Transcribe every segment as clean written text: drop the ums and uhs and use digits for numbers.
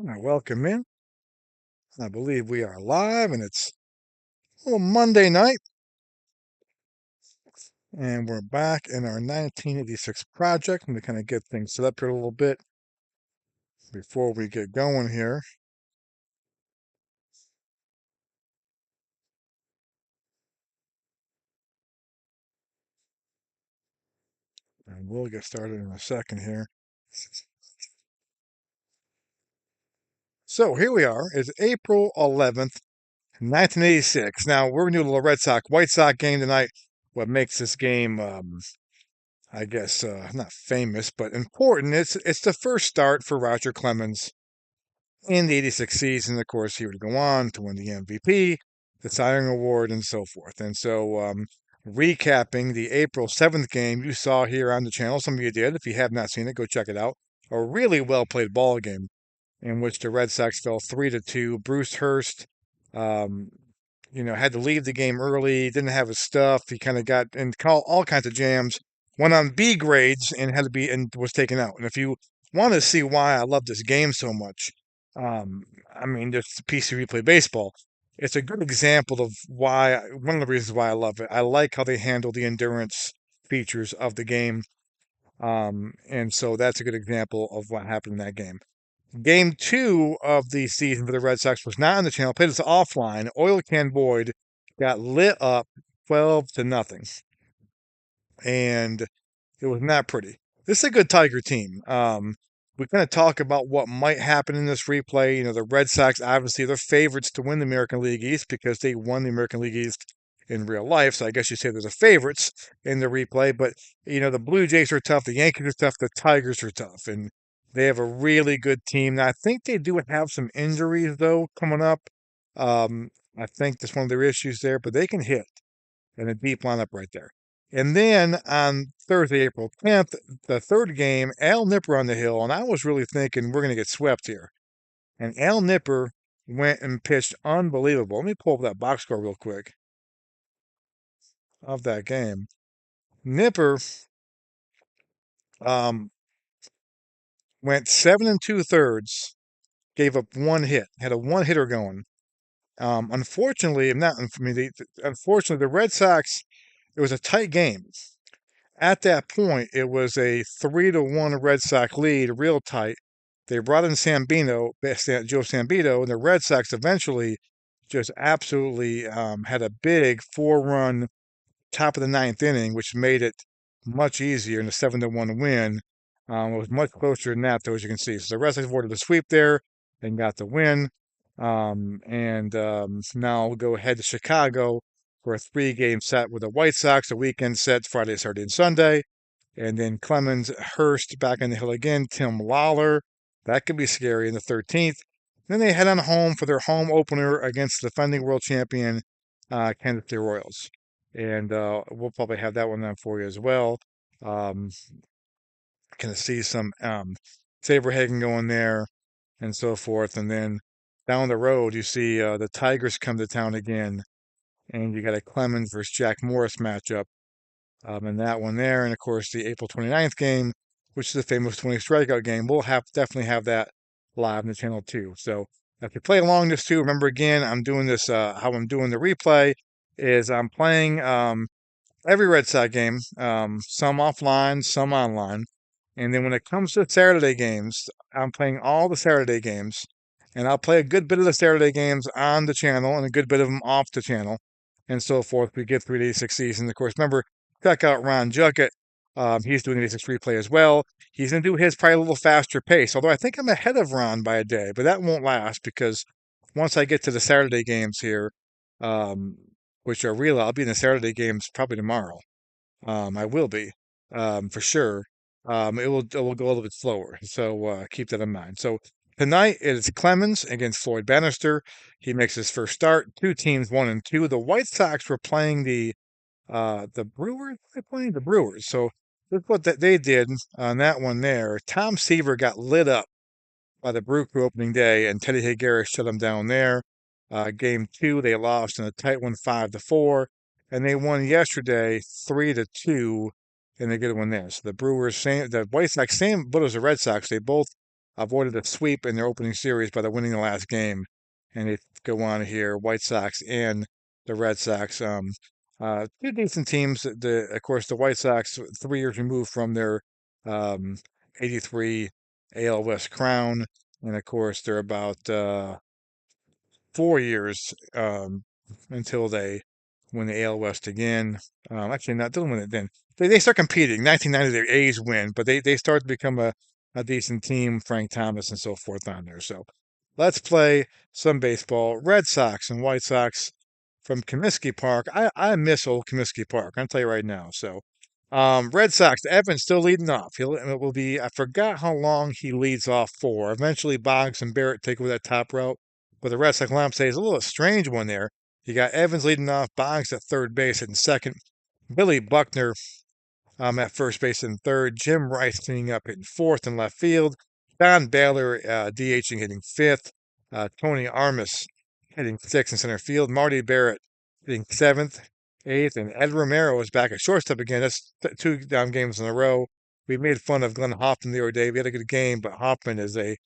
Welcome in. I believe we are live, and it's a little Monday night, and we're back in our 1986 project. I'm going to kind of get things set up here a little bit before we get going here. And we'll get started in a second here. So here we are. It's April 11th, 1986. Now, we're going to do a little Red Sox White Sox game tonight. What makes this game, I guess, not famous, but important. It's the first start for Roger Clemens in the 86 season. Of course, he would go on to win the MVP, the Cy Young Award, and so forth. And so, recapping the April 7th game you saw here on the channel, some of you did. If you have not seen it, go check it out. A really well played ball game in which the Red Sox fell 3-2. Bruce Hurst, um, had to leave the game early, didn't have his stuff. He kind of got in all kinds of jams, went on B grades and had to be and was taken out. And if you want to see why I love this game so much, I mean, just PC replay baseball. It's a good example of one of the reasons why I love it. I like how they handle the endurance features of the game. And so that's a good example of what happened in that game. Game two of the season for the Red Sox was not on the channel. Played this offline. Oil Can Boyd got lit up 12-0, and it was not pretty. This is a good Tiger team. We kind of talk about what might happen in this replay. The Red Sox obviously they're favorites to win the American League East because they won the American League East in real life. So I guess you say there's a favorites in the replay. But the Blue Jays are tough, the Yankees are tough, the Tigers are tough, and they have a really good team. Now I think they do have some injuries though coming up. I think that's one of their issues there, but they can hit and a deep lineup right there. And then on Thursday, April 10th, the third game, Al Nipper on the hill, and I was really thinking we're going to get swept here. And Al Nipper went and pitched unbelievable. Let me pull up that box score real quick of that game. Nipper um, went 7 2/3, gave up one hit, had a one hitter going. Unfortunately, not I mean, unfortunately, the Red Sox. It was a tight game. At that point, it was a 3-1 Red Sox lead, real tight. They brought in Joe Sambito, and the Red Sox eventually just absolutely had a big 4-run top of the ninth inning, which made it much easier in the 7-1 win. It was much closer than that, though, as you can see. So the Red Sox avoided the sweep there and got the win. Now we'll go ahead to Chicago for a three-game set with the White Sox, a weekend set Friday, Saturday, and Sunday. And then Clemens, Hurst back on the hill again, Tim Lawler. That could be scary in the 13th. Then they head on home for their home opener against the defending world champion Kansas City Royals. And we'll probably have that one on for you as well. Um, kind of see some Saberhagen going there and so forth. And then down the road, you see the Tigers come to town again. And you got a Clemens versus Jack Morris matchup in that one there. And of course, the April 29th game, which is the famous 20 strikeout game. We'll definitely have that live on the channel too. So if you play along this too, remember again, I'm doing this, how I'm doing the replay is I'm playing every Red Sox game, some offline, some online. And then when it comes to Saturday games, I'm playing all the Saturday games. And I'll play a good bit of the Saturday games on the channel and a good bit of them off the channel and so forth. We get through the 86 season. Of course, remember, check out Ron Juckett. He's doing the 86 replay as well. He's going to do his probably a little faster pace, although I think I'm ahead of Ron by a day, but that won't last because once I get to the Saturday games here, um, which are real, I'll be in the Saturday games probably tomorrow. I will be, for sure. It will go a little bit slower, so keep that in mind. So tonight it is Clemens against Floyd Bannister. He makes his first start. Two teams, 1-2. The White Sox were playing the Brewers. They playing the Brewers. So this is what they did on that one there. Tom Seaver got lit up by the Brew Crew opening day, and Teddy Higuera shut them down there. Game two, they lost in a tight one, 5-4, and they won yesterday 3-2, and they get a win there. So the Brewers, the White Sox, same but as the Red Sox, they both avoided a sweep in their opening series by winning the last game, and they go on here, White Sox and the Red Sox. Two decent teams. Of course, the White Sox 3 years removed from their um, 83 AL West crown, and of course they're about 4 years until they win the AL West again. Actually, not didn't win it then. They start competing. 1990, their A's win, but they start to become a decent team. Frank Thomas and so forth on there. So let's play some baseball. Red Sox and White Sox from Comiskey Park. I miss old Comiskey Park. I'll tell you right now. So Red Sox, Evans still leading off. It will be, I forgot how long he leads off for. Eventually, Boggs and Barrett take over that top route. But the Red Sox lineup is a little strange one there. You got Evans leading off, Boggs at third base and second, Billy Buckner at first base and third, Jim Rice cleaning up hitting fourth and left field, Don Baylor DHing hitting fifth, Tony Armas hitting sixth in center field, Marty Barrett hitting seventh, eighth, and Ed Romero is back at shortstop again. That's two down games in a row. We made fun of Glenn Hoffman the other day. We had a good game, but Hoffman is a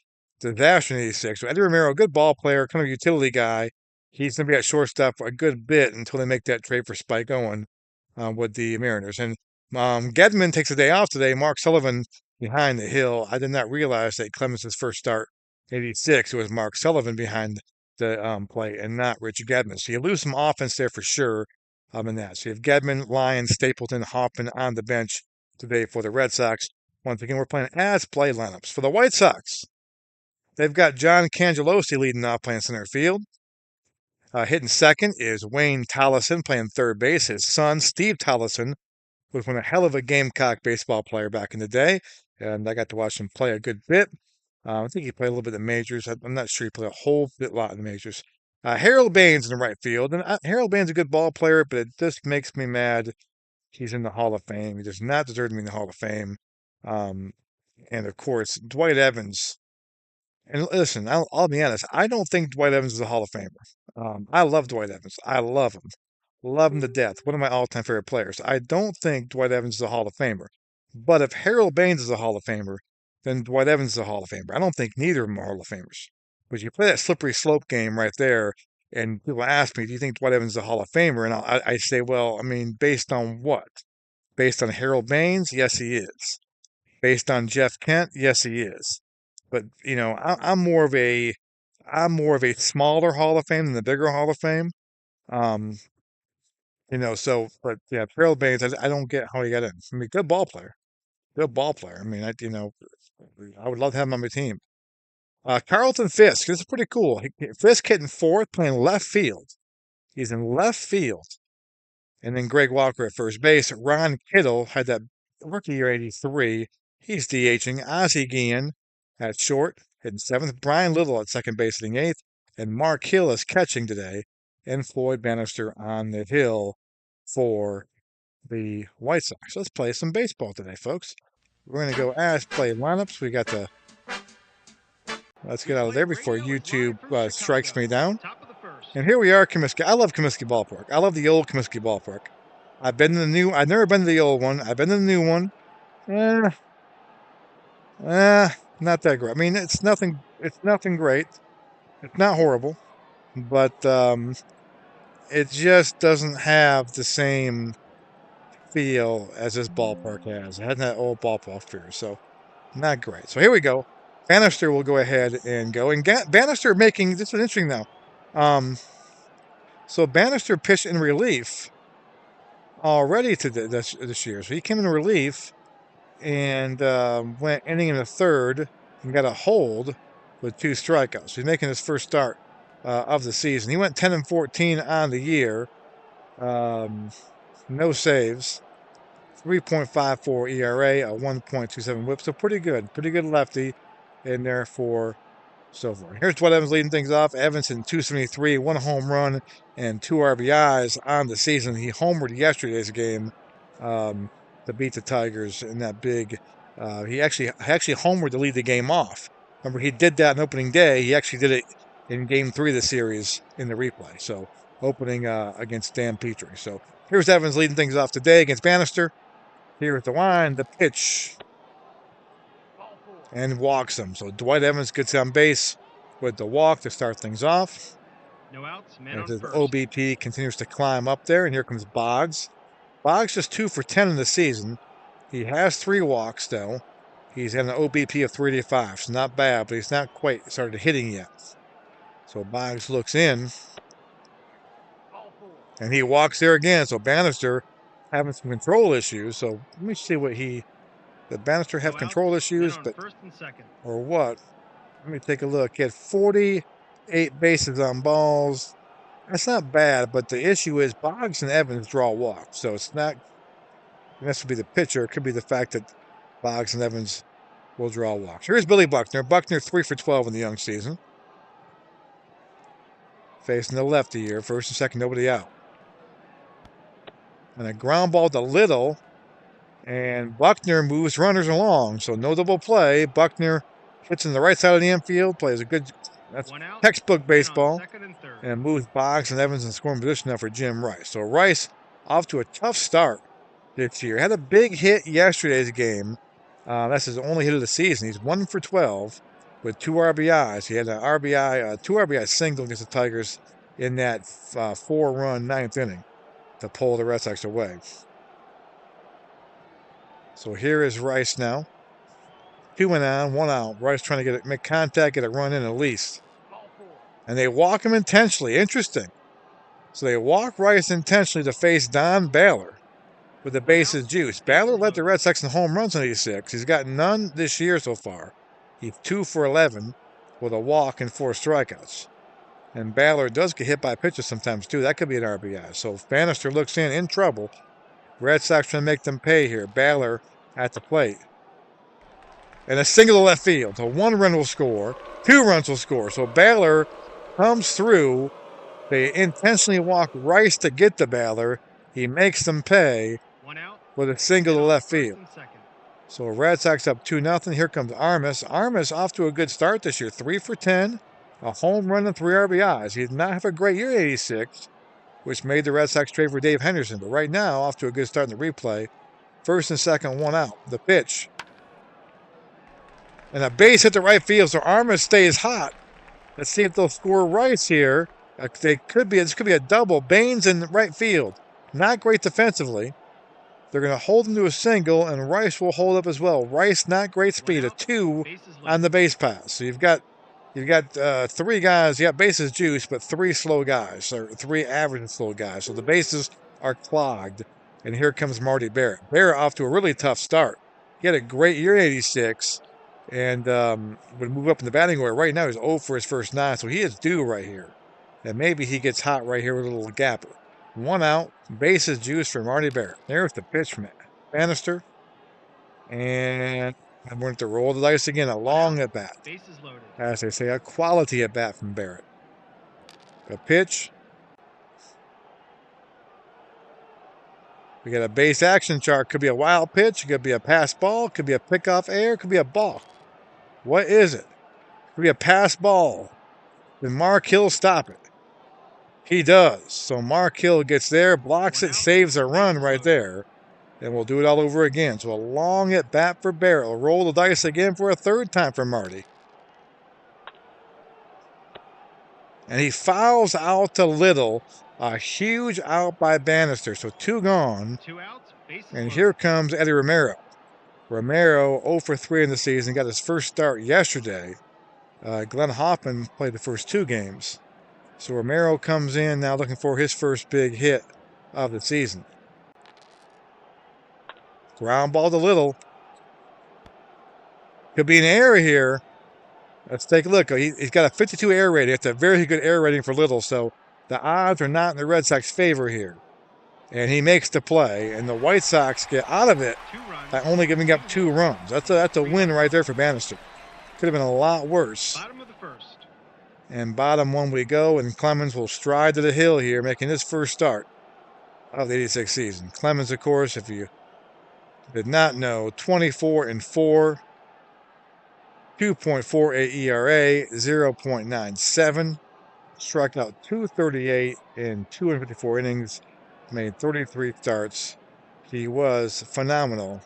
disaster in 86. So Eddie Romero, good ball player, kind of utility guy. He's going to be at shortstop for a good bit until they make that trade for Spike Owen with the Mariners. And Gedman takes a day off today. Mark Sullivan behind the hill. I did not realize that Clemens' first start, 86, it was Mark Sullivan behind the plate and not Rich Gedman. So you lose some offense there for sure in that. So you have Gedman, Lyons, Stapleton, Hoffman on the bench today for the Red Sox. Once again, we're playing as play lineups. For the White Sox, they've got John Cangelosi leading off playing center field. Hitting second is Wayne Tollison playing third base. His son, Steve Tollison, was one a hell of a Gamecock baseball player back in the day, and I got to watch him play a good bit. I think he played a little bit in the majors. I'm not sure he played a whole lot in the majors. Harold Baines in the right field, and Harold Baines is a good ball player, but it just makes me mad. He's in the Hall of Fame. He does not deserve to be in the Hall of Fame. Um, and of course, Dwight Evans. And listen, I'll be honest. I don't think Dwight Evans is a Hall of Famer. I love Dwight Evans. I love him. Love him to death. One of my all-time favorite players. I don't think Dwight Evans is a Hall of Famer. But if Harold Baines is a Hall of Famer, then Dwight Evans is a Hall of Famer. I don't think neither of them are Hall of Famers. But you play that slippery slope game right there, and people ask me, do you think Dwight Evans is a Hall of Famer? And I say, well, I mean, based on what? Based on Harold Baines? Yes, he is. Based on Jeff Kent? Yes, he is. But, I'm more of a smaller Hall of Fame than the bigger Hall of Fame. Um, but yeah, Harold Baines, I don't get how he got in. I mean, good ball player. Good ball player. I mean, I would love to have him on my team. Carlton Fisk, this is pretty cool. Fisk hitting fourth, playing left field. He's in left field. And then Greg Walker at first base. Ron Kittle had that rookie year 83. He's DHing. Ozzie Guillen at short, hitting seventh. Brian Little at second base, hitting eighth. And Mark Hill is catching today. And Floyd Bannister on the hill for the White Sox. Let's play some baseball today, folks. We're going to go as play lineups. Let's get out of there before YouTube strikes me down. And here we are, Comiskey. I love Comiskey Ballpark. I love the old Comiskey Ballpark. I've never been to the old one. I've been to the new one. Not that great. I mean, it's nothing great. It's not horrible, but it just doesn't have the same feel as this ballpark has. It hasn't that old ballpark feel, so not great. So here we go. Bannister will go ahead and go. And Bannister making, this is interesting now. So Bannister pitched in relief already to this year. So he came in relief and went inning in the third and got a hold with 2 strikeouts. So he's making his first start of the season. He went 10-14 on the year. No saves. 3.54 ERA, a 1.27 whip. So pretty good lefty in there for so far. Here's Dwight Evans leading things off. Evans in 273, 1 home run and 2 RBIs on the season. He homered yesterday's game to beat the Tigers in that big. He actually homered to lead the game off. Remember, he did that on opening day. He actually did it in Game 3 of the series in the replay. So opening against Dan Petrie. So here's Evans leading things off today against Bannister. Here at the line, the pitch. and walks him. So Dwight Evans gets on base with the walk to start things off. No outs, man As on his first. OBP continues to climb up there, and here comes Boggs. Boggs just 2 for 10 in the season. He has 3 walks, though. He's had an OBP of 385, so not bad, but he's not quite started hitting yet. So Boggs looks in, and he walks there again. So Bannister having some control issues. So let me see what did Bannister have No control outs, men issues, on but first and second. or what? Let me take a look. He had 48 bases on balls. That's not bad, but the issue is Boggs and Evans draw walks. So it's not, this would be the pitcher. It could be the fact that Boggs and Evans will draw walks. Here's Billy Buckner. Buckner 3 for 12 in the young season. Facing the lefty here. First and second, nobody out. And a ground ball to Little. And Buckner moves runners along. So no double play. Buckner hits in the right side of the infield. Plays a good, that's One out, textbook man on baseball. second and third. And moves Boggs and Evans in scoring position now for Jim Rice. So Rice off to a tough start this year. Had a big hit yesterday's game. That's his only hit of the season. He's 1 for 12 with 2 RBIs. He had an RBI, 2 RBI single against the Tigers in that 4-run ninth inning to pull the Red Sox away. So here is Rice now. 2 and on, 1 out. Rice trying to make contact, get a run in at least. And they walk him intentionally. Interesting. So they walk Rice intentionally to face Don Baylor with the bases juiced. Baylor led the Red Sox in home runs in 86. He's got none this year so far. He's 2 for 11 with a walk and 4 strikeouts. And Baylor does get hit by pitches sometimes too. That could be an RBI. So if Bannister looks in trouble. Red Sox trying to make them pay here. Baylor at the plate. And a single to left field. So 1 run will score. 2 runs will score. So Baylor comes through. They intentionally walk Rice to get the Baylor. He makes them pay with a single to left field. So Red Sox up 2-0. Here comes Armas. Armas off to a good start this year. 3 for 10, a home run and 3 RBIs. He did not have a great year in 86, which made the Red Sox trade for Dave Henderson. But right now, off to a good start in the replay. First and second, 1 out. The pitch. And a base hit to right field, so Armas stays hot. Let's see if they'll score Rice here. This could be a double. Baines in right field. Not great defensively. They're going to hold him to a single, and Rice will hold up as well. Rice, not great speed. A 2 on the base pass. So you've got 3 guys. You got bases juiced, but 3 slow guys, or 3 average and slow guys. So the bases are clogged. And here comes Marty Barrett. Barrett off to a really tough start. He had a great year in 86. And would move up in the batting order. Right now, he's 0 for his first 9, so he is due right here. And maybe he gets hot right here with a little gapper. 1 out, bases juice for Marty Barrett. There's the pitch from Bannister. And I'm going to roll the dice again. A long at bat. As they say, a quality at bat from Barrett. A pitch. We got a base action chart. Could be a wild pitch. It could be a pass ball. Could be a pickoff air. Could be a ball. What is it? Could be a pass ball. Did Mark Hill stop it? He does. So Mark Hill gets there, blocks it, saves a run right there. And we'll do it all over again. So a long at bat for Barrett. We'll roll the dice again for a 3rd time for Marty. And he fouls out to Little. A huge out by Bannister. So 2 gone. 2 outs, and here comes Eddie Romero. Romero 0 for 3 in the season. Got his first start yesterday. Glenn Hoffman played the first 2 games. So Romero comes in now looking for his first big hit of the season. Ground ball to Little. Could be an error here. Let's take a look. He's got a 52 air rating. It's a very good air rating for Little. So the odds are not in the Red Sox favor here. And he makes the play. And the White Sox get out of it by only giving up 2 runs. That's a win right there for Bannister. Could have been a lot worse. Bottom of the first. And bottom 1 we go, and Clemens will stride to the hill here, making his first start of the 86 season. Clemens, of course, if you did not know, 24 and 4, 2.48 ERA, 0.97, struck out 238 in 254 innings, made 33 starts. He was phenomenal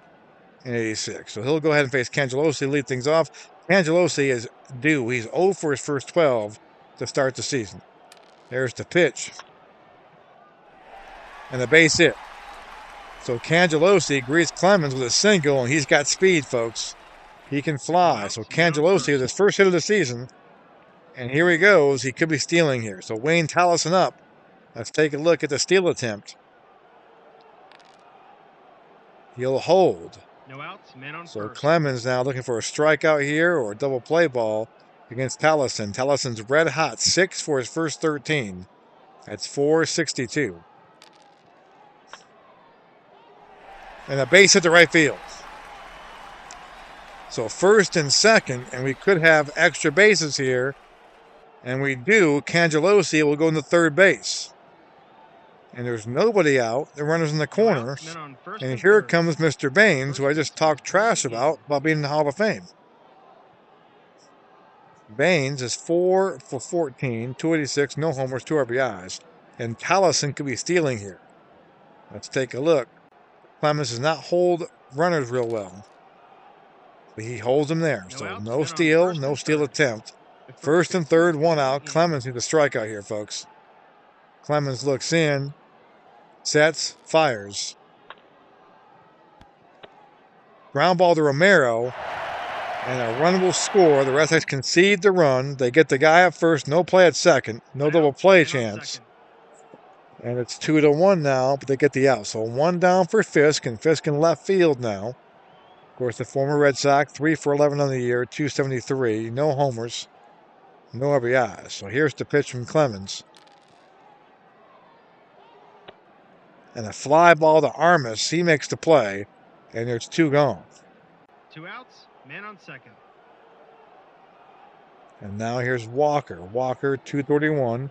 in 86. So he'll go ahead and face Cangelosi to lead things off. Cangelosi is due. He's 0 for his first 12 to start the season. There's the pitch. And the base hit. So Cangelosi greets Clemens with a single, and he's got speed, folks. He can fly. So Cangelosi with his first hit of the season. And here he goes. He could be stealing here. So Wayne Tallison up. Let's take a look at the steal attempt. He'll hold. No outs, men on So first. Clemens now looking for a strikeout here or a double play ball against Tallison. Tallison's red hot, 6 for his first 13. That's 462. And a base hit to right field. So first and second, and we could have extra bases here. And we do. Cangelosi will go into third base. And there's nobody out. The runner's in the corner. And here comes Mr. Baines, who I just talked trash about being in the Hall of Fame. Baines is 4 for 14, 286, no homers, 2 RBIs. And Tallison could be stealing here. Let's take a look. Clemens does not hold runners real well. But he holds them there. So no steal, no steal attempt. First and third, 1 out. Clemens needs a strikeout here, folks. Clemens looks in, sets, fires. Ground ball to Romero. And a run will score. The Red Sox concede the run. They get the guy at first. No play at second. No double play chance. And it's 2-1 now, but they get the out. So 1 down for Fisk, and Fisk in left field now. Of course, the former Red Sox, 3 for 11 on the year, 273. No homers, no RBIs. So here's the pitch from Clemens. And a fly ball to Armas. He makes the play, and there's 2 gone. 2 outs, man on second. And now here's Walker. Walker, 231.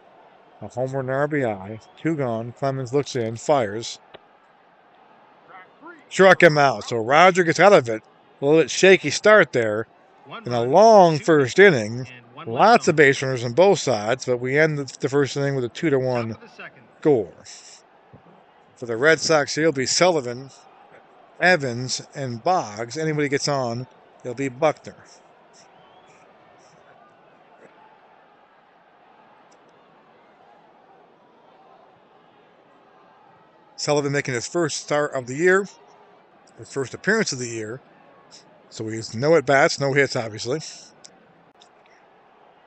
A homer and RBI. 2 gone. Clemens looks in, fires. Struck him out. So Roger gets out of it. A little bit shaky start there. In a long first inning. Lots of base runners on both sides, but we end the first inning with a 2-1 score. For the Red Sox, he'll be Sullivan, Evans, and Boggs. Anybody gets on, it'll be Buckner. Sullivan making his first start of the year, his first appearance of the year. So he's no at-bats, no hits, obviously.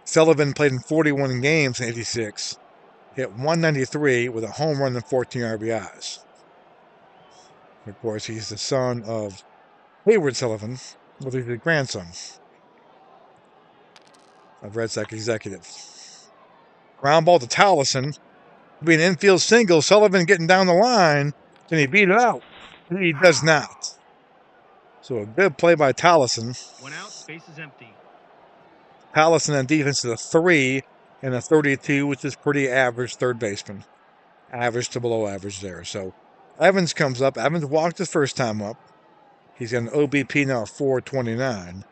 Sullivan played in 41 games in 86. Hit 193 with a home run and 14 RBIs. Of course, he's the son of Hayward Sullivan, well, he's the grandson of Red Sox executive. Ground ball to Tallison. Be an infield single. Sullivan getting down the line. Can he beat it out? He does not. So a good play by Tallison. 1 out, base is empty. Tallison on defense is a 3 and a 32, which is pretty average third baseman. Average to below average there. So Evans comes up. Evans walked his first time up. He's got an OBP now of 429.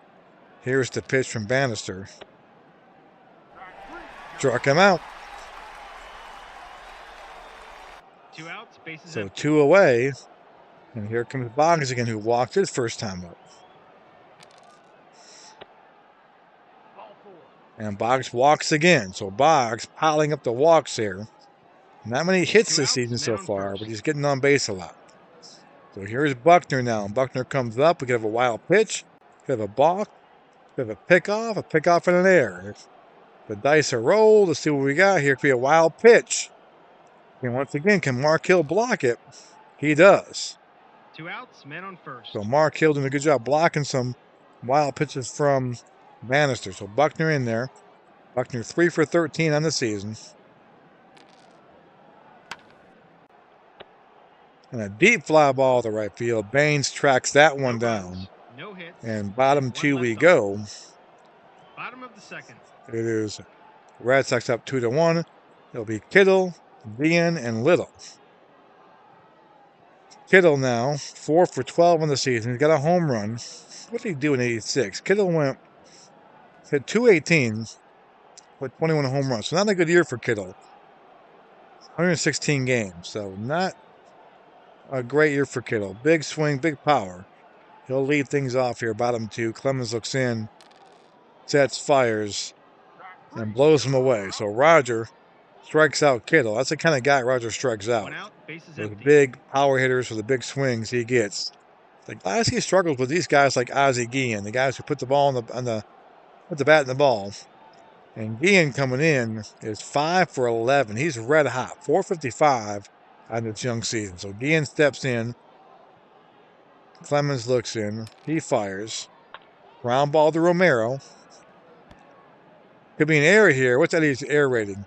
Here's the pitch from Bannister. Struck him out. 2 outs, base is So empty. 2 away. And here comes Boggs again, who walked his first time up. And Boggs walks again. So Boggs piling up the walks here. Not many hits this season so far, but he's getting on base a lot. So here's Buckner now. Buckner comes up. We could have a wild pitch. We could have a balk. We could have a pickoff in an air. The dice are rolled. Let's see what we got here. Could be a wild pitch. And once again, can Mark Hill block it? He does. 2 outs, man on first. So Mark Hill doing a good job blocking some wild pitches from Bannister. So Buckner in there. Buckner 3 for 13 on the season. And a deep fly ball to right field. Baines tracks that one down. No hits. And bottom 2 we go. Bottom of the second. It is Red Sox up 2-1. It'll be Kittle, Vian, and Little. Kittle now, 4 for 12 on the season. He's got a home run. What did he do in 86? Kittle hit 218 with 21 home runs. So not a good year for Kittle. 116 games. So not a great year for Kittle. Big swing, big power. He'll lead things off here, bottom 2. Clemens looks in, sets, fires, and blows him away. So Roger strikes out Kittle. That's the kind of guy Roger strikes out. 1 out, bases Those empty. big power hitters with the big swings he gets. The guys he struggles with, these guys like Ozzie Guillen, the guys who put the ball put the bat in the ball. And Guillen coming in is 5 for 11. He's red hot, 455 on this young season. So Guillen steps in. Clemens looks in. He fires. Ground ball to Romero. Could be an error here. What's Eddie's air rating?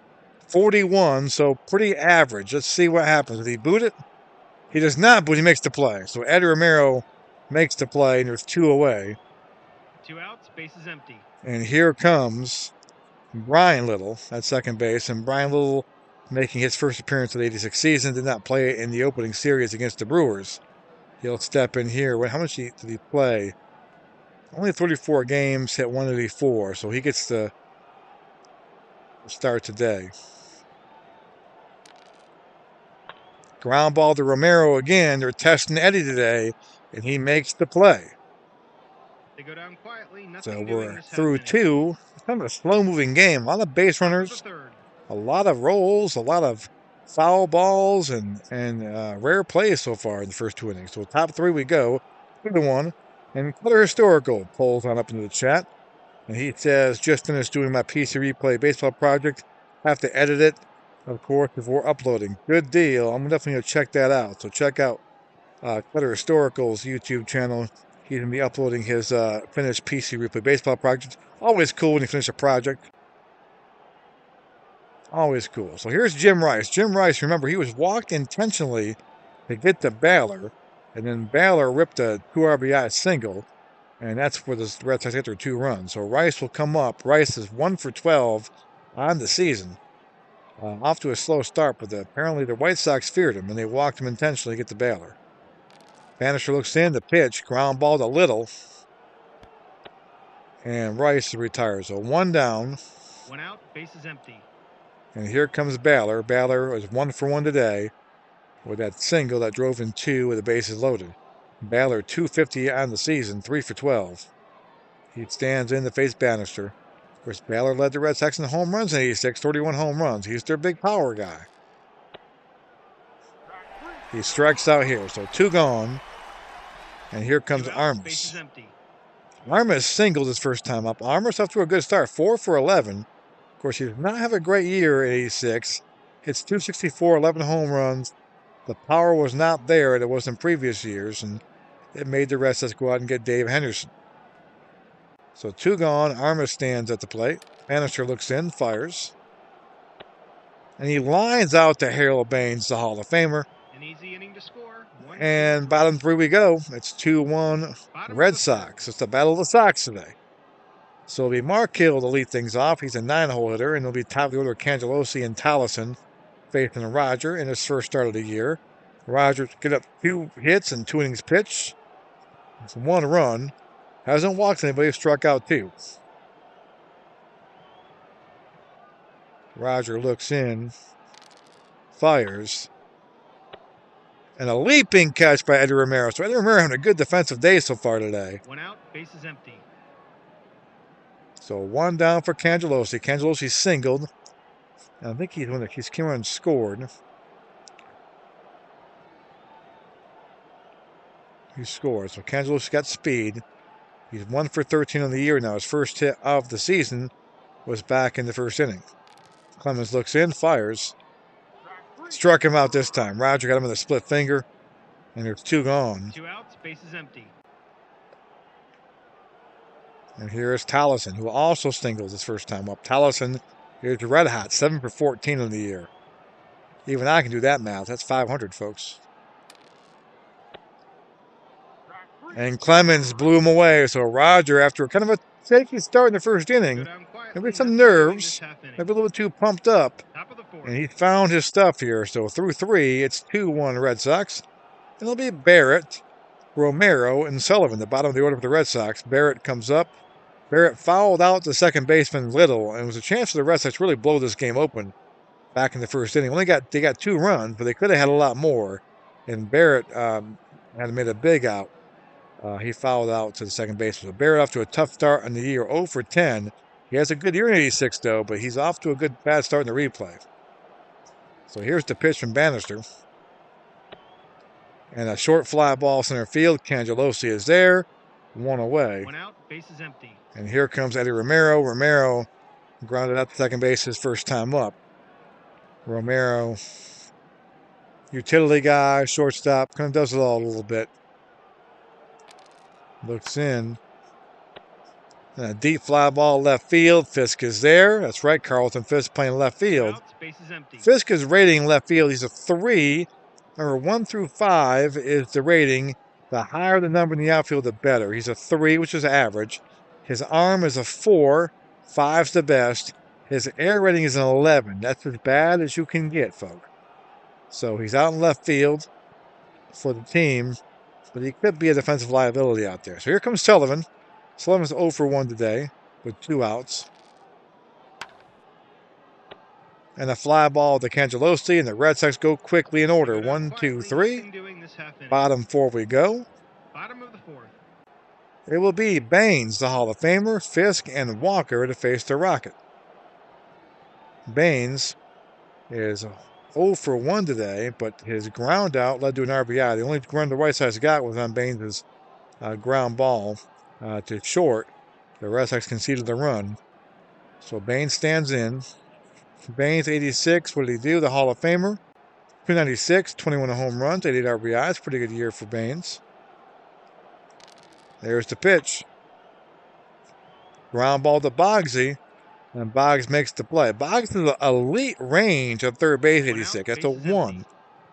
41, so pretty average. Let's see what happens. Did he boot it? He does not, but he makes the play. So Eddie Romero makes the play, and there's 2 away. 2 outs, bases empty. And here comes Brian Little at second base. And Brian Little making his first appearance of the 86 season. Did not play in the opening series against the Brewers. He'll step in here. How much did he play? Only 34 games, hit 184. So he gets the start today. Ground ball to Romero again. They're testing Eddie today, and he makes the play. They go down quietly. So we're through 2. It's kind of a slow-moving game. A lot of base runners, a lot of rolls, a lot of foul balls, and rare plays so far in the first 2 innings. So top 3 we go. 2-1. And Clutter Historical pulls on up into the chat. And he says, just finished doing my PC Replay baseball project. Have to edit it, of course, before uploading. Good deal. I'm definitely going to check that out. So check out Clutter Historical's YouTube channel. He's going to be uploading his finished PC Replay baseball project. Always cool when you finish a project. Always cool. So here's Jim Rice. Jim Rice, remember, he was walked intentionally to get to Baylor. And then Baylor ripped a 2 RBI single. And that's where the Red Sox get their 2 runs. So Rice will come up. Rice is 1 for 12 on the season. Off to a slow start, but apparently the White Sox feared him, and they walked him intentionally to get to Baylor. Bannister looks in, the pitch, ground ball to Little. And Rice retires. So 1 down. 1 out, bases empty. And here comes Baylor. Baylor is 1 for 1 today with that single that drove in 2 with the bases loaded. Baylor 250 on the season, 3 for 12. He stands in to face Bannister. Of course, Baylor led the Red Sox in home runs in 86, 31 home runs. He's their big power guy. He strikes out here, so 2 gone. And here comes Armas. Armas singled his first time up. Armas off to a good start, 4 for 11. Of course, he did not have a great year in 86. Hits 264, 11 home runs. The power was not there that it was in previous years, and it made the Red Sox go out and get Dave Henderson. So 2 gone. Armas stands at the plate. Bannister looks in, fires. And he lines out to Harold Baines, the Hall of Famer. An easy inning to score. And bottom 3 we go. It's 2-1 Red Sox. It's the Battle of the Sox today. So it'll be Mark Hill to lead things off. He's a 9-hole hitter, and it'll be top of the order Cangelosi and Tallison facing Roger in his first start of the year. Roger get up 2 hits and 2 innings pitched. It's 1 run. Hasn't walked anybody, struck out 2. Roger looks in, fires, and a leaping catch by Eddie Romero. So Eddie Romero having a good defensive day so far today. 1 out, bases empty. So 1 down for Cangelosi. Cangelosi singled. And I think he's came around and scored. He scored. So Cangelosi got speed. He's 1 for 13 on the year now. His first hit of the season was back in the first inning. Clemens looks in, fires. Struck him out this time. Roger got him with a split finger, and there's 2 gone. 2 outs, bases empty. And here is Tallison, who also singles his first time up. Tallison is red hot, 7 for 14 on the year. Even I can do that math. That's 500, folks. And Clemens blew him away. So Roger, after kind of a shaky start in the first inning, maybe some nerves, maybe a little bit too pumped up, and he found his stuff here. So through 3, it's 2-1 Red Sox. And it'll be Barrett, Romero, and Sullivan, the bottom of the order for the Red Sox. Barrett comes up. Barrett fouled out the second baseman Little, and it was a chance for the Red Sox to really blow this game open back in the first inning. They got 2 runs, but they could have had a lot more. And Barrett had made a big out. He fouled out to the second baseman. So Barrett off to a tough start on the year, 0 for 10. He has a good year in 86, though, but he's off to a good bad start in the replay. So here's the pitch from Bannister. And a short fly ball center field. Cangelosi is there. One away. 1 out, bases empty. And here comes Eddie Romero. Romero grounded out to second base his first time up. Romero, utility guy, shortstop, kind of does it all a little bit. Looks in. And a deep fly ball left field. Fisk is there. That's right, Carlton Fisk playing left 2 field. outs, bases empty. Fisk is rating left field. He's a 3. Number 1 through 5 is the rating. The higher the number in the outfield, the better. He's a 3, which is average. His arm is a 4. 5's the best. His air rating is an 11. That's as bad as you can get, folks. So he's out in left field for the team, but he could be a defensive liability out there. So here comes Sullivan. Sullivan's 0 for 1 today with 2 outs. And a fly ball to Cangelosi, and the Red Sox go quickly in order. 1, 2, 3. Bottom 4 we go. Bottom of the 4th. It will be Baines, the Hall of Famer, Fisk, and Walker to face the Rocket. Baines is 0 for 1 today, but his ground out led to an RBI. The only run the White Sox got was on Baines' ground ball to short. The Red Sox conceded the run. So Baines stands in. Baines, 86. What did he do? The Hall of Famer. 296, 21 home runs, 88 RBIs. Pretty good year for Baines. There's the pitch. Ground ball to Boggsy. And Boggs makes the play. Boggs is an elite range of third base, 86. That's a 1.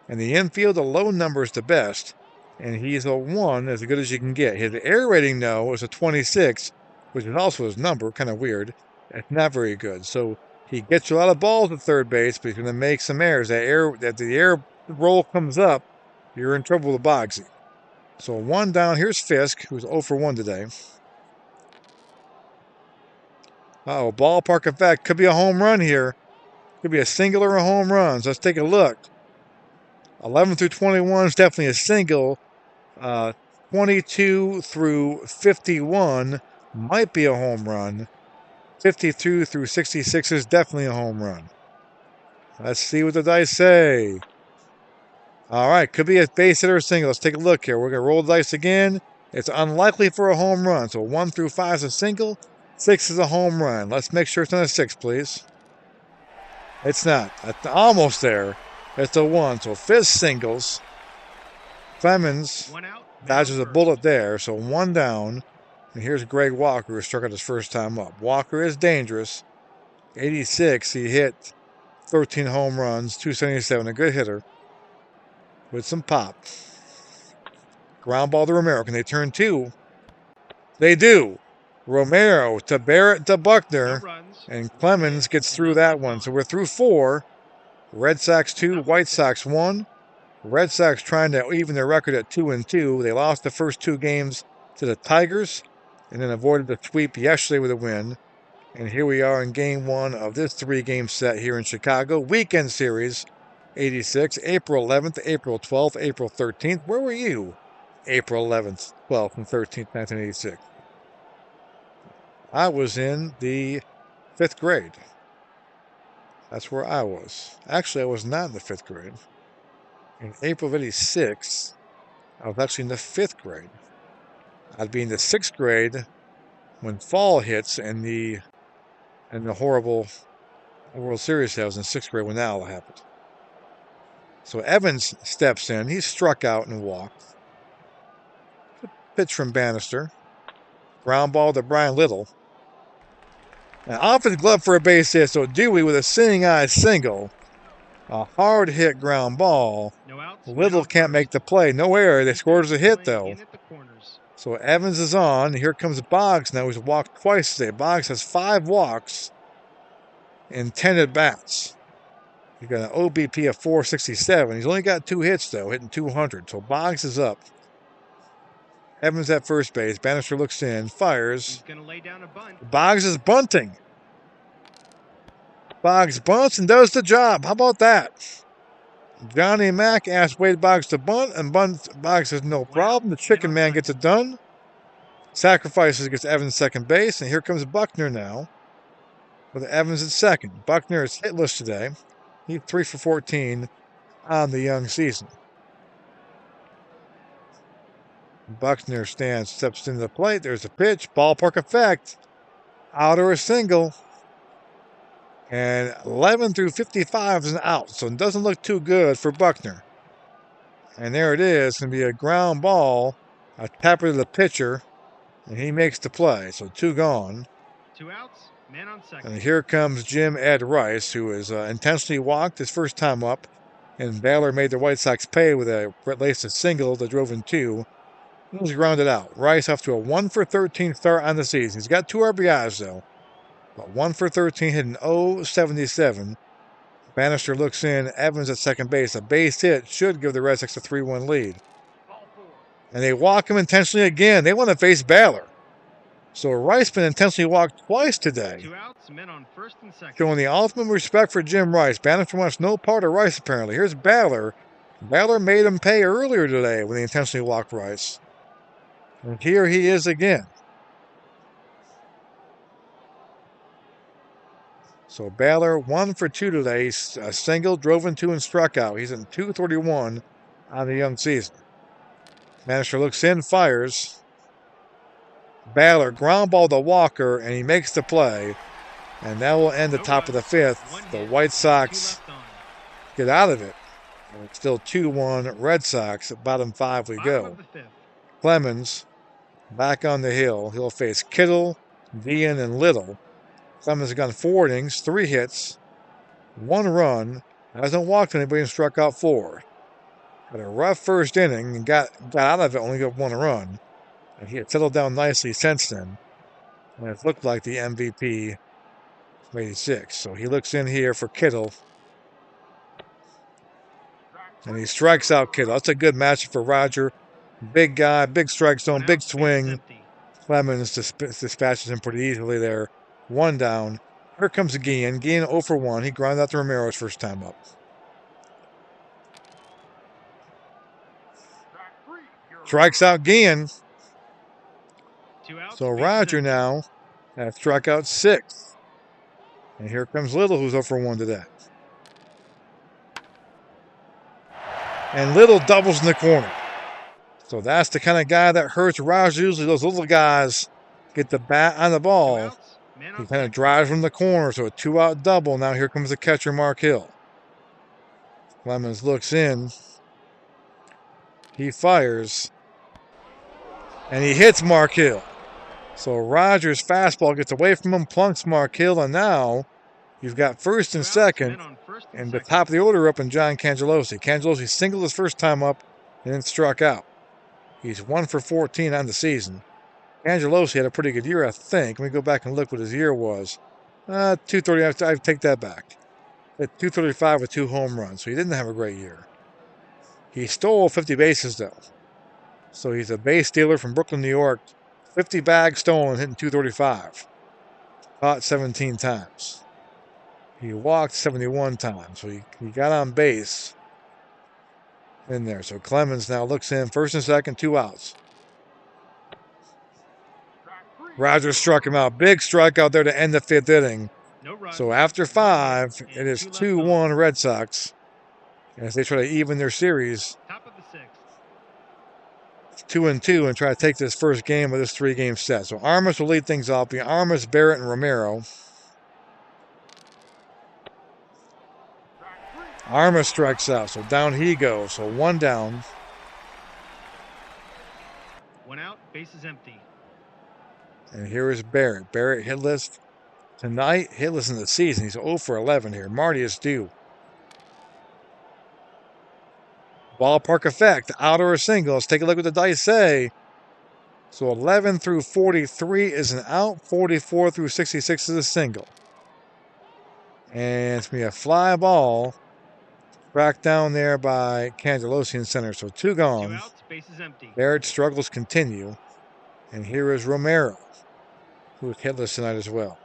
And the infield, the low number is the best. And he's a 1, as good as you can get. His air rating, though, is a 26, which is also his number. Kind of weird. It's not very good. So he gets a lot of balls at third base, but he's going to make some errors. That the air roll comes up, you're in trouble with Boggsy. So 1 down. Here's Fisk, who's 0 for 1 today. Uh-oh, ballpark effect. Could be a home run here. Could be a single or a home run. So let's take a look. 11 through 21 is definitely a single. 22 through 51 might be a home run. 52 through 66 is definitely a home run. Let's see what the dice say. All right, could be a base hit or a single. Let's take a look here. We're going to roll the dice again. It's unlikely for a home run. So 1 through 5 is a single. 6 is a home run. Let's make sure it's not a 6, please. It's not. It's almost there. It's a 1. So Fisk singles. Clemens dodges a bullet there. So 1 down. And here's Greg Walker, who struck out his first time up. Walker is dangerous. 86, he hit 13 home runs, 277, a good hitter with some pop. Ground ball to Romero. Can they turn 2? They do. Romero to Barrett to Buckner, and Clemens gets through that one. So we're through 4. Red Sox 2, White Sox 1. Red Sox trying to even their record at 2-2. They lost the first 2 games to the Tigers and then avoided the sweep yesterday with a win. And here we are in game 1 of this 3-game set here in Chicago. Weekend series, 86, April 11th, April 12th, April 13th. Where were you? April 11th, 12th, and 13th, 1986. I was in the 5th grade. That's where I was. Actually, I was not in the 5th grade. In April of 86, I was actually in the 5th grade. I'd be in the 6th grade when fall hits and the horrible World Series. I was in 6th grade when that all happened. So Evans steps in. He's struck out and walked. Pitch from Bannister. Ground ball to Brian Little. Now off his glove for a base hit. So Dewey with a seeing eye single. A hard hit ground ball. Little can't make the play. No error. They scored as a hit though. So Evans is on. Here comes Boggs now. He's walked twice today. Boggs has 5 walks and 10 at-bats. He's got an OBP of 467. He's only got 2 hits, though, hitting 200. So Boggs is up. Evans at first base. Bannister looks in, fires. He's going to lay down a bunt. Boggs is bunting. Boggs bunts and does the job. How about that? Johnny Mack asks Wade Boggs to bunt, and Boggs says no problem. The chicken man gets it done. Sacrifices against Evans second base, and here comes Buckner now with Evans at second. Buckner is hitless today. He's 3 for 14 on the young season. Buckner steps into the plate. There's a pitch, ballpark effect. Out or a single. And 11 through 55 is an out, so it doesn't look too good for Buckner. And there it is. It's going to be a ground ball, a tapper to the pitcher, and he makes the play. So 2 gone. 2 outs, man on second. And here comes Jim Ed Rice, who is intentionally walked his first time up. And Baylor made the White Sox pay with a laced single that drove in 2. He was grounded out. Rice off to a 1 for 13 start on the season. He's got 2 RBIs, though. But 1 for 13, hitting .077. Bannister looks in. Evans at second base. A base hit should give the Red Sox a 3-1 lead. And they walk him intentionally again. They want to face Baylor. So Rice been intentionally walked twice today. 2 outs, men on first and second. Showing the ultimate respect for Jim Rice. Bannister wants no part of Rice, apparently. Here's Baylor. Baylor made him pay earlier today when they intentionally walked Rice. And here he is again. So Baylor 1 for 2 today. A single, drove in 2 and struck out. He's in .231 on the young season. Bannister looks in, fires. Baylor ground ball to Walker, and he makes the play. And that will end the top of the 5th. The White Sox get out of it. And it's still 2-1 Red Sox. At bottom 5 we go. Clemens back on the hill. He'll face Kittle, Dean, and Little. Clemens has gone 4 innings, 3 hits, 1 run. Hasn't walked anybody and struck out 4. Had a rough first inning and got out of it, only got 1 run. And he had settled down nicely since then. And it looked like the MVP of '86. So he looks in here for Kittle. And he strikes out Kittle. That's a good matchup for Roger. Big guy, big strike zone, big swing. Clemens dispatches him pretty easily there. 1 down. Here comes Guillen. Guillen 0 for 1. He grounded out to Romero's first time up. Strikes out Guillen. So Roger now has struck out 6. And here comes Little, who's 0 for 1 today. And Little doubles in the corner. So that's the kind of guy that hurts Roger. Usually those little guys get the bat on the ball. He kind of drives from the corner, so a 2-out double. Now here comes the catcher, Mark Hill. Clemens looks in. He fires. And he hits Mark Hill. So Rogers' fastball gets away from him, plunks Mark Hill, and now you've got first and second, and the top of the order up in John Cangelosi. Cangelosi singled his first time up and then struck out. He's 1 for 14 on the season. Cangelosi had a pretty good year, I think. Let me go back and look what his year was. 230, I take that back. At 235 with 2 home runs, so he didn't have a great year. He stole 50 bases, though. So he's a base stealer from Brooklyn, New York. 50 bags stolen, hitting 235. Caught 17 times. He walked 71 times, so he got on base in there. So Clemens now looks in, first and second, 2 outs. Rogers struck him out. Big strikeout there to end the 5th inning. So after 5, it is 2-1 Red Sox as they try to even their series. 2-2 and try to take this first game of this 3-game set. So Armas will lead things off. The Armas, Barrett, and Romero. Armas strikes out, so down he goes. So 1 down. 1 out, base is empty. And here is Barrett. Barrett hitless tonight, hitless in the season. He's 0 for 11 here. Marty is due. Ballpark effect, out or a single. Let's take a look what the dice say. So 11 through 43 is an out. 44 through 66 is a single. And it's going to be a fly ball. Back down there by Cangelosi in center. So 2 gone. 2 outs, base is empty. Barrett's struggles continue. And here is Romero, who is hitless tonight as well.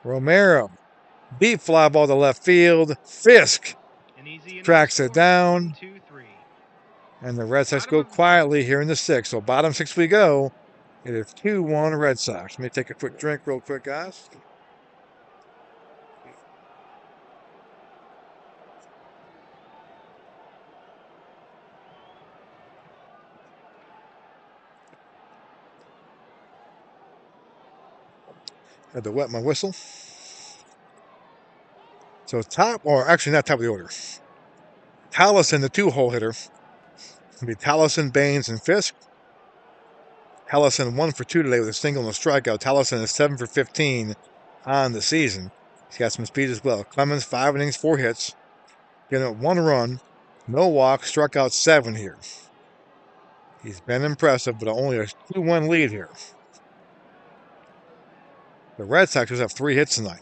Romero Deep fly ball to left field. Fisk An easy inning tracks score, it down. 1-2-3. And the Red Sox Bottom go of the sixth. quietly here in the sixth. So bottom six we go. It is 2-1 Red Sox. Let me take a quick drink real quick, guys. Had to wet my whistle. So top, or actually not top of the order. Tallison, the two-hole hitter. It'll be Tallison, Baines, and Fisk. Tallison 1 for 2 today with a single and a strikeout. Tallison is 7 for 15 on the season. He's got some speed as well. Clemens, 5 innings, 4 hits. Getting up 1 run, no walk, struck out 7 here. He's been impressive, but only a 2-1 lead here. The Red Sox just have 3 hits tonight.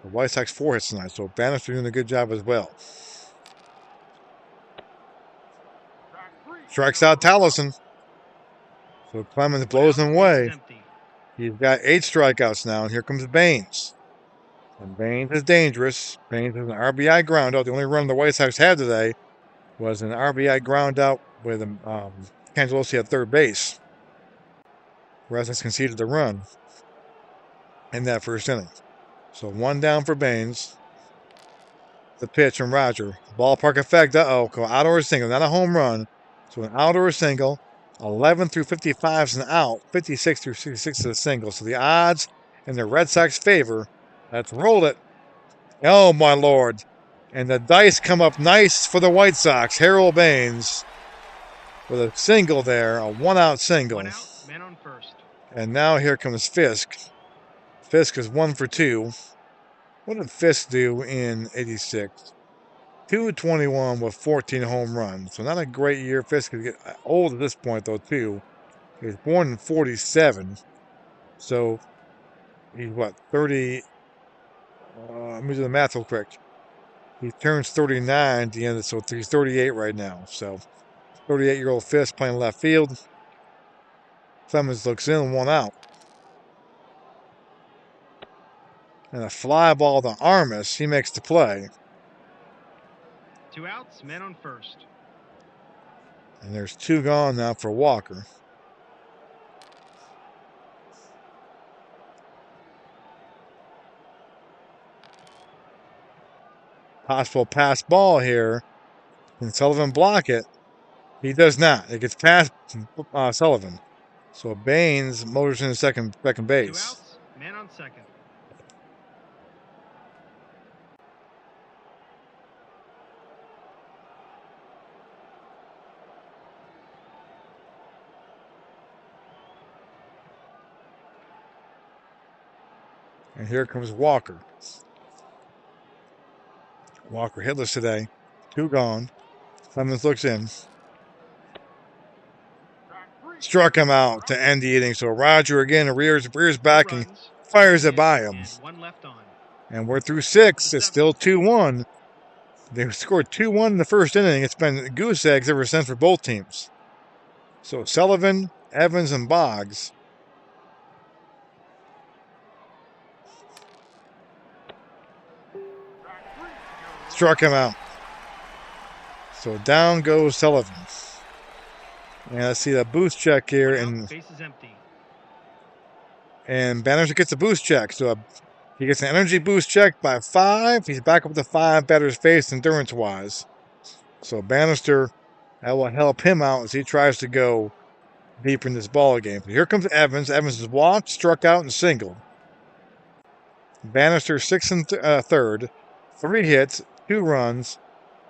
The White Sox 4 hits tonight, so Bannister doing a good job as well. Strikes out Tallison. So Clemens blows him away. He's got 8 strikeouts now, and here comes Baines. And Baines is dangerous. Baines is an RBI ground out. The only run the White Sox had today was an RBI ground out with Cangelosi at third base. Red Sox conceded the run in that first inning. So 1 down for Baines. The pitch from Roger. Ballpark effect. Go out or single, not a home run. So an out or a single. 11 through 55 is an out. 56 through 66 is a single. So the odds in the Red Sox favor. Let's roll it. Oh, my Lord. And the dice come up nice for the White Sox. Harold Baines with a single there, a 1-out single. 1 out, man on first. And now here comes Fisk. Fisk is 1 for 2. What did Fisk do in 86? 221 with 14 home runs. So not a great year. Fisk is getting old at this point, though, too. He was born in 47. So he's what, 30? Let me do the math real quick. He turns 39 at the end, so he's 38 right now. So 38-year-old Fisk playing left field. Clemens looks in, 1 out. And a fly ball to Armas. He makes the play. 2 outs, man on first. And there's 2 gone now for Walker. Possible pass ball here. Can Sullivan block it? He does not. It gets past Sullivan. So Baines motors into second 2 base. outs, man on second. And here comes Walker. Walker hitless today. 2 gone. Clemens looks in. Struck him out to end the inning. So Roger again rears back and fires it by him. And 1 left on. And we're through 6. It's still 2-1. They scored 2-1 in the first inning. It's been goose eggs ever since for both teams. So Sullivan, Evans, and Boggs. Struck him out. So down goes Sullivan. And let's see the boost check here. 1 out, And base is empty. Bannister gets a boost check. So he gets an energy boost check by 5. He's back up to 5 batters faced endurance-wise. So Bannister, that will help him out as he tries to go deeper in this ball game. Here comes Evans. Evans is walked, struck out, and singled. Bannister 6 and third, 3 hits, 2 runs.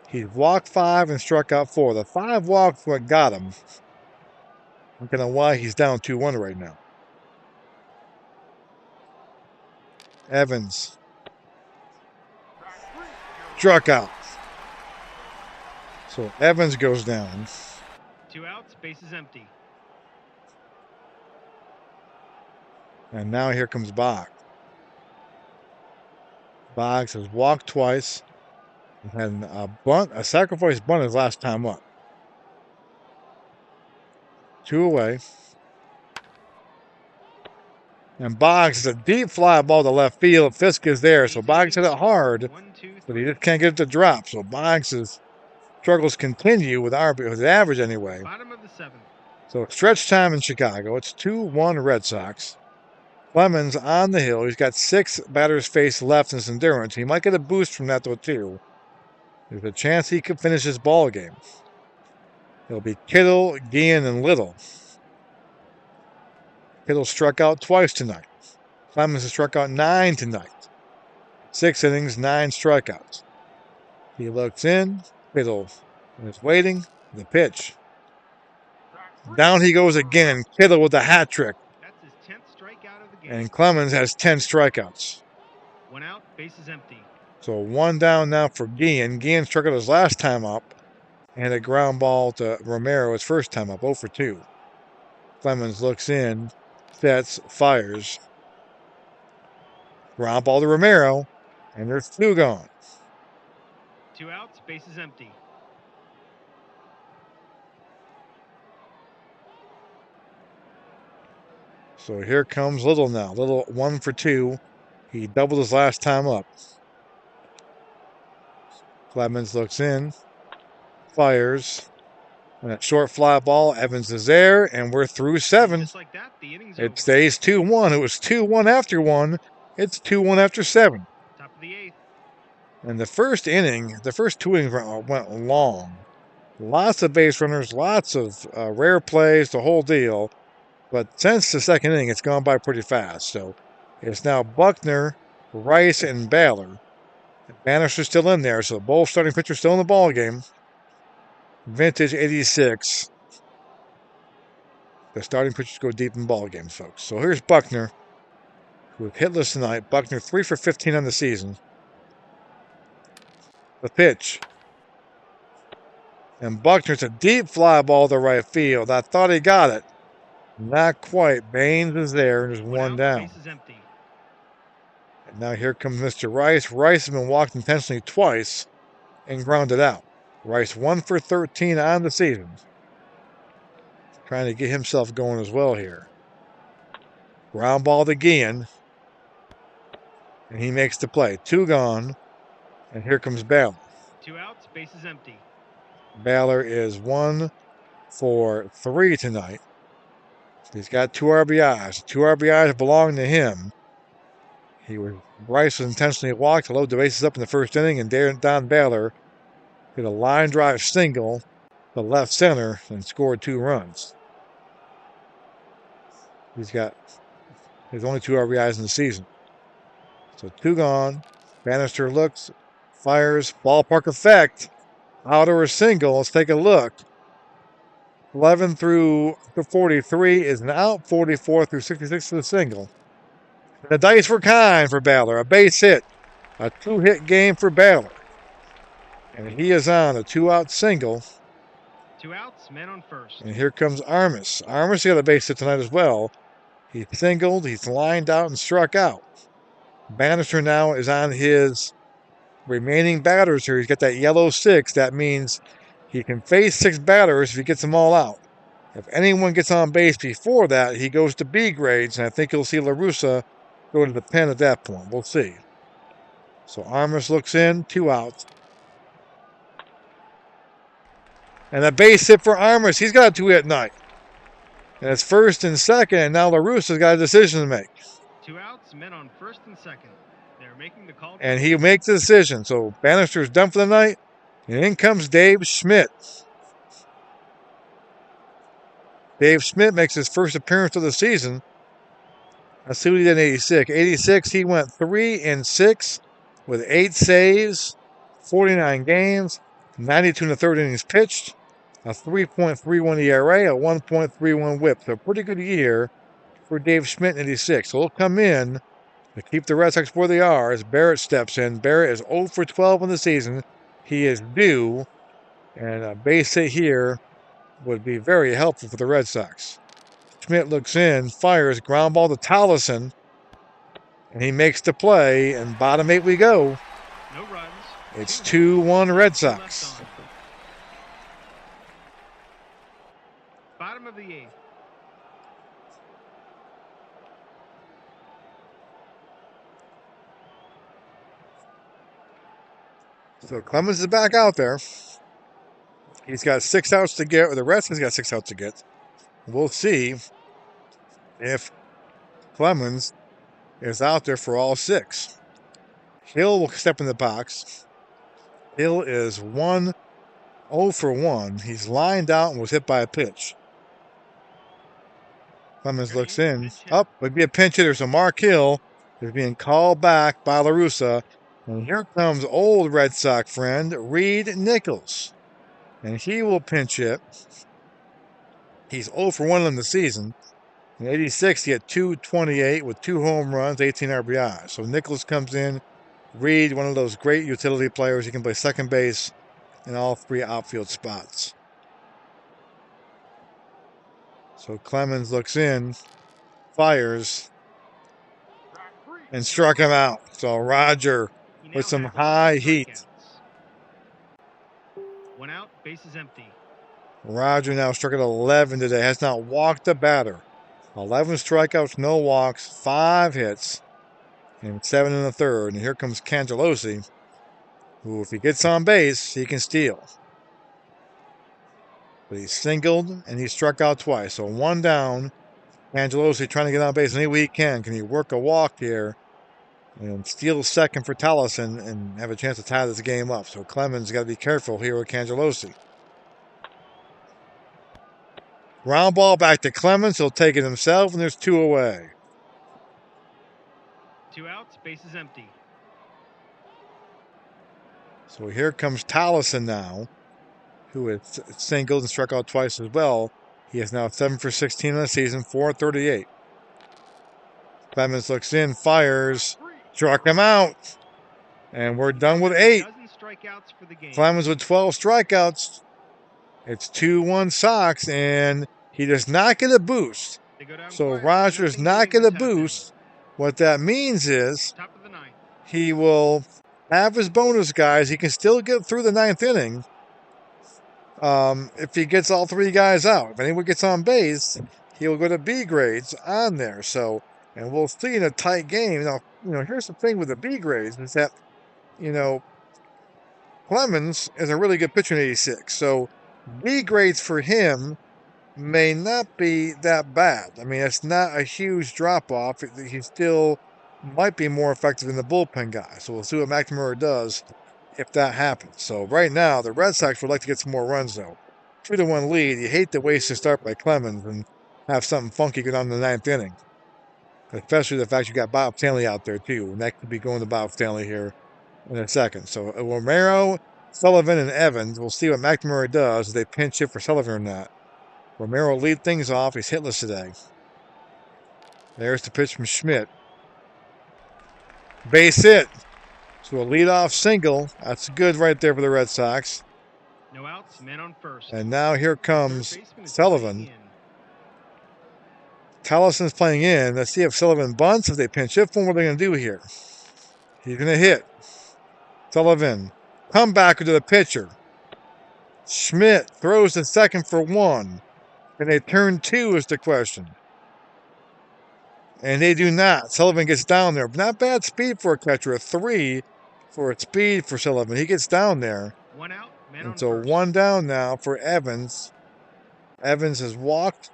He walked 5 and struck out 4. The 5 walks what got him. I don't know why he's down 2-1 right now. Evans struck out. So Evans goes down. 2 outs, base is empty. And now here comes Boggs. Boggs has walked twice. He had a sacrifice bunt his last time up. 2 away. And Boggs is a deep fly ball to left field. Fisk is there, so Boggs hit it hard, 1, 2, but he 3. just can't get it to drop. So Boggs' struggles continue with his average anyway. Bottom of the 7th. So stretch time in Chicago. It's 2-1 Red Sox. Clemens on the hill. He's got 6 batters faced left in his endurance. He might get a boost from that, though, too. There's a chance he could finish this ball game. It'll be Kittle, Guillen, and Little. Kittle struck out twice tonight. Clemens has struck out 9 tonight. 6 innings, 9 strikeouts. He looks in. Kittle is waiting. The pitch. Down he goes again. Kittle with a hat trick. That's his 10th strikeout of the game. And Clemens has 10 strikeouts. 1 out, bases empty. So 1 down now for Guillen. Guillen struck out his last time up. And a ground ball to Romero his first time up, 0 for 2. Clemens looks in, sets, fires. Ground ball to Romero, and there's 2 gone. 2 outs, bases empty. So here comes Little now. Little 1 for 2. He doubled his last time up. Clemens looks in, fires. And that short fly ball, Evans is there, and we're through 7. Just like that, the inning's It over. stays 2-1. It was 2-1 after 1. It's 2-1 after 7. Top of the 8th. And the first inning, the first 2 innings went long. Lots of base runners, lots of rare plays, the whole deal. But since the second inning, it's gone by pretty fast. So it's now Buckner, Rice, and Baylor. Bannister's still in there, so both starting pitchers still in the ball game. Vintage 86. The starting pitchers go deep in ball games, folks. So here's Buckner, who hitless tonight. Buckner 3 for 15 on the season. The pitch. And Buckner's a deep fly ball to right field. I thought he got it. Not quite. Baines is there, and there's 1 down. Base is empty. And now here comes Mr. Rice. Rice has been walked intentionally twice and grounded out. Rice 1 for 13 on the season. Trying to get himself going as well here. Ground ball to Guillen. And he makes the play. 2 gone. And here comes Baylor. 2 outs, base is empty. Baylor is 1 for 3 tonight. He's got 2 RBIs. 2 RBIs belong to him. Rice was intentionally walked to load the bases up in the first inning, and Don Baylor hit a line drive single to left center and scored 2 runs. He's got his only 2 RBIs in the season. So 2 gone. Bannister looks, fires, ballpark effect. Out or a single. Let's take a look. 11 through 43 is an out. 44 through 66 is a single. And the dice were kind for Baylor. A base hit. A 2-hit game for Baylor. And he is on a 2-out single. 2 outs, men on first. And here comes Armas. Armas got a base hit tonight as well. He singled, he's lined out, and struck out. Bannister now is on his remaining batters here. He's got that yellow 6. That means he can face 6 batters if he gets them all out. If anyone gets on base before that, he goes to B grades, and I think you'll see La Russa go to the pen at that point. We'll see. So Armas looks in, 2 outs. And a base hit for Armas. He's got a 2-hit night. And it's first and second, and now La Russa's got a decision to make. 2 outs, men on first and second. They're making the call. And he makes the decision. So Bannister's done for the night. And in comes Dave Schmidt. Dave Schmidt makes his first appearance of the season. Let's see what he did in 86. 86, he went 3-6 with 8 saves, 49 games, 92 in the third innings pitched, a 3.31 ERA, a 1.31 whip. So a pretty good year for Dave Schmidt in 86. So he'll come in to keep the Red Sox where they are as Barrett steps in. Barrett is 0 for 12 in the season. He is due, and a base hit here would be very helpful for the Red Sox. Schmidt looks in, fires, ground ball to Tollison, and he makes the play, and bottom 8 we go. No runs. It's 2-1 Red Sox. Bottom of the 8th. So Clemens is back out there. He's got 6 outs to get, or the rest has got 6 outs to get. We'll see if Clemens is out there for all 6. Hill will step in the box. Hill is 0 for 1. He's lined out and was hit by a pitch. Clemens looks in. Up, would be a pinch hitter. So Mark Hill is being called back by La Russa. And here comes old Red Sox friend Reed Nichols. And he will pinch hit. He's 0 for 1 in the season. In '86, he had 228 with 2 home runs, 18 RBIs. So Nichols comes in. Reed, one of those great utility players. He can play second base in all 3 outfield spots. So Clemens looks in, fires, and struck him out. So Roger with some high heat. 1 out, bases empty. Roger now struck at 11 today. Has not walked a batter. 11 strikeouts, no walks, 5 hits, and 7 in the third. And here comes Cangelosi, who, if he gets on base, he can steal. But he singled and he struck out twice. So 1 down. Cangelosi trying to get on base any way he can. Can he work a walk here and steal second for Tallison and have a chance to tie this game up? So Clemens got to be careful here with Cangelosi. Ground ball back to Clemens. He'll take it himself, and there's 2 away. 2 outs, bases empty. So here comes Tallison now, who has singled and struck out twice as well. He is now 7 for 16 in the season, 438. Clemens looks in, fires, struck him out. And we're done with 8. Clemens with 12 strikeouts. It's 2-1 Sox, and he does not get a boost. So Roger does not get a boost. What that means is he will have his bonus guys. He can still get through the 9th inning if he gets all 3 guys out. If anyone gets on base, he'll go to B grades on there. So, and we'll see in a tight game. Now, here's the thing with the B grades is that, Clemens is a really good pitcher in '86. So B grades for him may not be that bad. I mean, it's not a huge drop-off. He still might be more effective than the bullpen guy. So we'll see what McNamara does if that happens. So right now, the Red Sox would like to get some more runs, though. 2-1 lead. You hate to waste a start by Clemens and have something funky go down in the 9th inning. Especially the fact you got Bob Stanley out there, too. And that could be going to Bob Stanley here in a second. So Romero, Sullivan, and Evans. We'll see what McNamara does if they pinch hit for Sullivan or not. Romero will lead things off. He's hitless today. There's the pitch from Schmidt. Base hit. So a leadoff single. That's good right there for the Red Sox. No outs, man on first. And now here comes Sullivan. Tallison's playing in. Let's see if Sullivan bunts. If they pinch hit for him, what are they going to do here? He's going to hit. Sullivan. Come back to the pitcher. Schmidt throws to second for 1. Can they turn 2 is the question. And they do not. Sullivan gets down there. Not bad speed for a catcher. A 3 for its speed for Sullivan. He gets down there. 1 out, man and on so first. 1 down now for Evans. Evans has walked,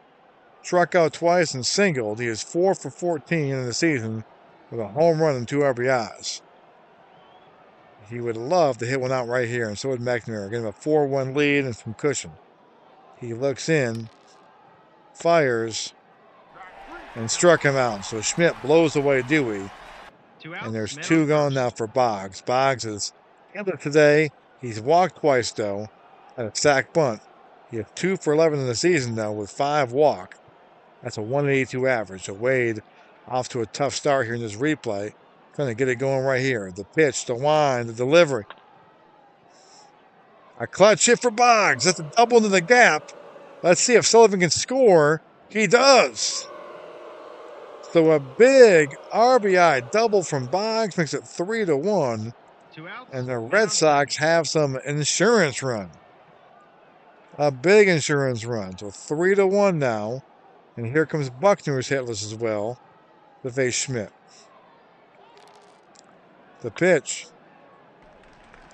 struck out twice, and singled. He is 4 for 14 in the season with a home run and 2 RBIs. He would love to hit one out right here, and so would McNamara. Give him a 4-1 lead and some cushion. He looks in, fires, and struck him out. So Schmidt blows away Dewey. 2 outs, And there's man 2 on gone first. now for Boggs. Boggs is handled today. He's walked twice, though, at a sack bunt. He has 2 for 11 in the season, though, with 5 walk. That's a 182 average. So Wade off to a tough start here in this replay. Going to get it going right here. The pitch, the wind, the delivery. A clutch hit for Boggs. That's a double into the gap. Let's see if Sullivan can score. He does. So a big RBI double from Boggs makes it 3-1. 2 outs, And the man Red on Sox have some insurance run. A big insurance run. So 3-1 now. And here comes Buckner, who's hitless as well, to face Schmidt. The pitch.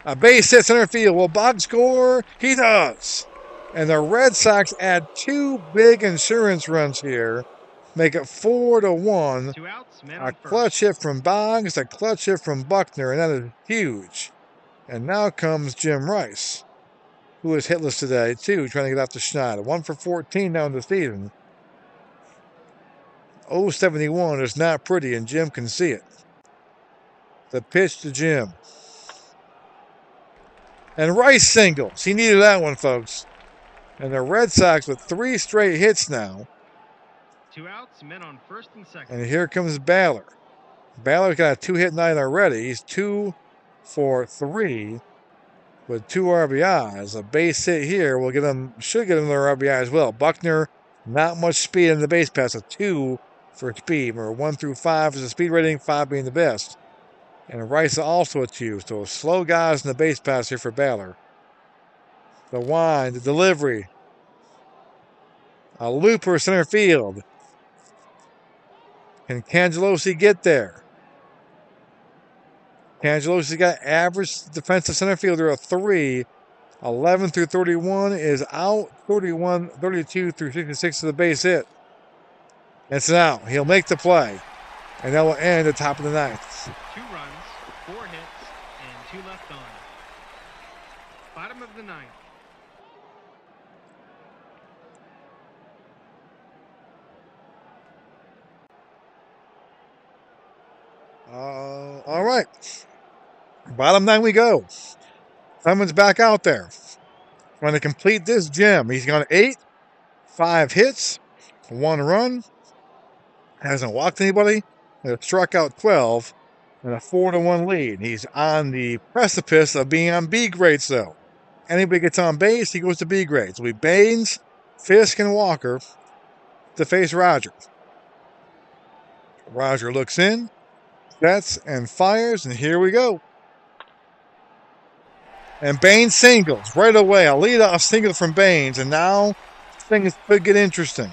A base hit center field. Will Boggs score? He does. And the Red Sox add two big insurance runs here, make it 4-1. 2 outs, men A on clutch first. hit from Boggs, a clutch hit from Buckner, and that is huge. And now comes Jim Rice, who is hitless today, too, trying to get off the schneid. 1 for 14 now in the season. 071 is not pretty, and Jim can see it. The pitch to Jim. And Rice singles. He needed that one, folks. And the Red Sox with 3 straight hits now. 2 outs, men on first and second. And here comes Baller. Baller's got a 2-hit night already. He's 2 for 3 with 2 RBIs. A base hit here will should get him their RBI as well. Buckner, not much speed in the base pass, a 2 for speed. Remember, 1 through 5 is the speed rating, 5 being the best. And Rice also a 2. So slow guys in the base pass here for Baller. The wind, the delivery. A looper center field. Can Cangelosi get there? Cangelosi got average defensive center fielder of 3. 11 through 31 is out. 32 through 66 is the base hit. It's an out. He'll make the play. And that will end at the top of the ninth. 2 runs, 4 hits, and 2 left on. Bottom of the ninth. All right. Bottom 9 we go. Clemens back out there. Trying to complete this gem. He's gone 8, 5 hits, 1 run. Hasn't walked anybody. Has struck out 12 and a 4-1 lead. He's on the precipice of being on B grades, though. Anybody gets on base, he goes to B grades. It'll be Baines, Fisk, and Walker to face Roger. Roger looks in, sets, and fires, and here we go. And Baines singles right away. A leadoff single from Baines, and now things could get interesting.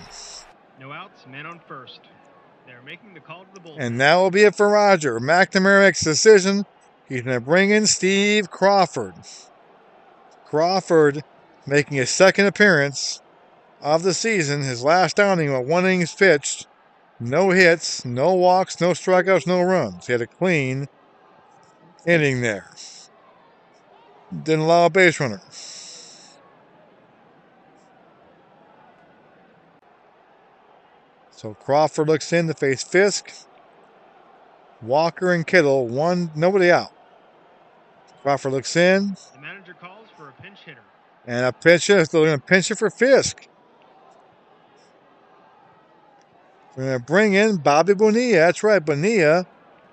No outs, men on first. They're making the call to the bullpen. And that will be it for Roger. McNamara makes a decision. He's going to bring in Steve Crawford. Crawford making his second appearance of the season. His last outing with 1 innings pitched. No hits, no walks, no strikeouts, no runs. He had a clean inning there. Didn't allow a base runner. So Crawford looks in to face Fisk. Walker and Kittle, nobody out. Crawford looks in. The manager calls for a pinch hitter. And a pinch hitter. They're going to pinch it for Fisk. We're going to bring in Bobby Bonilla. That's right, Bonilla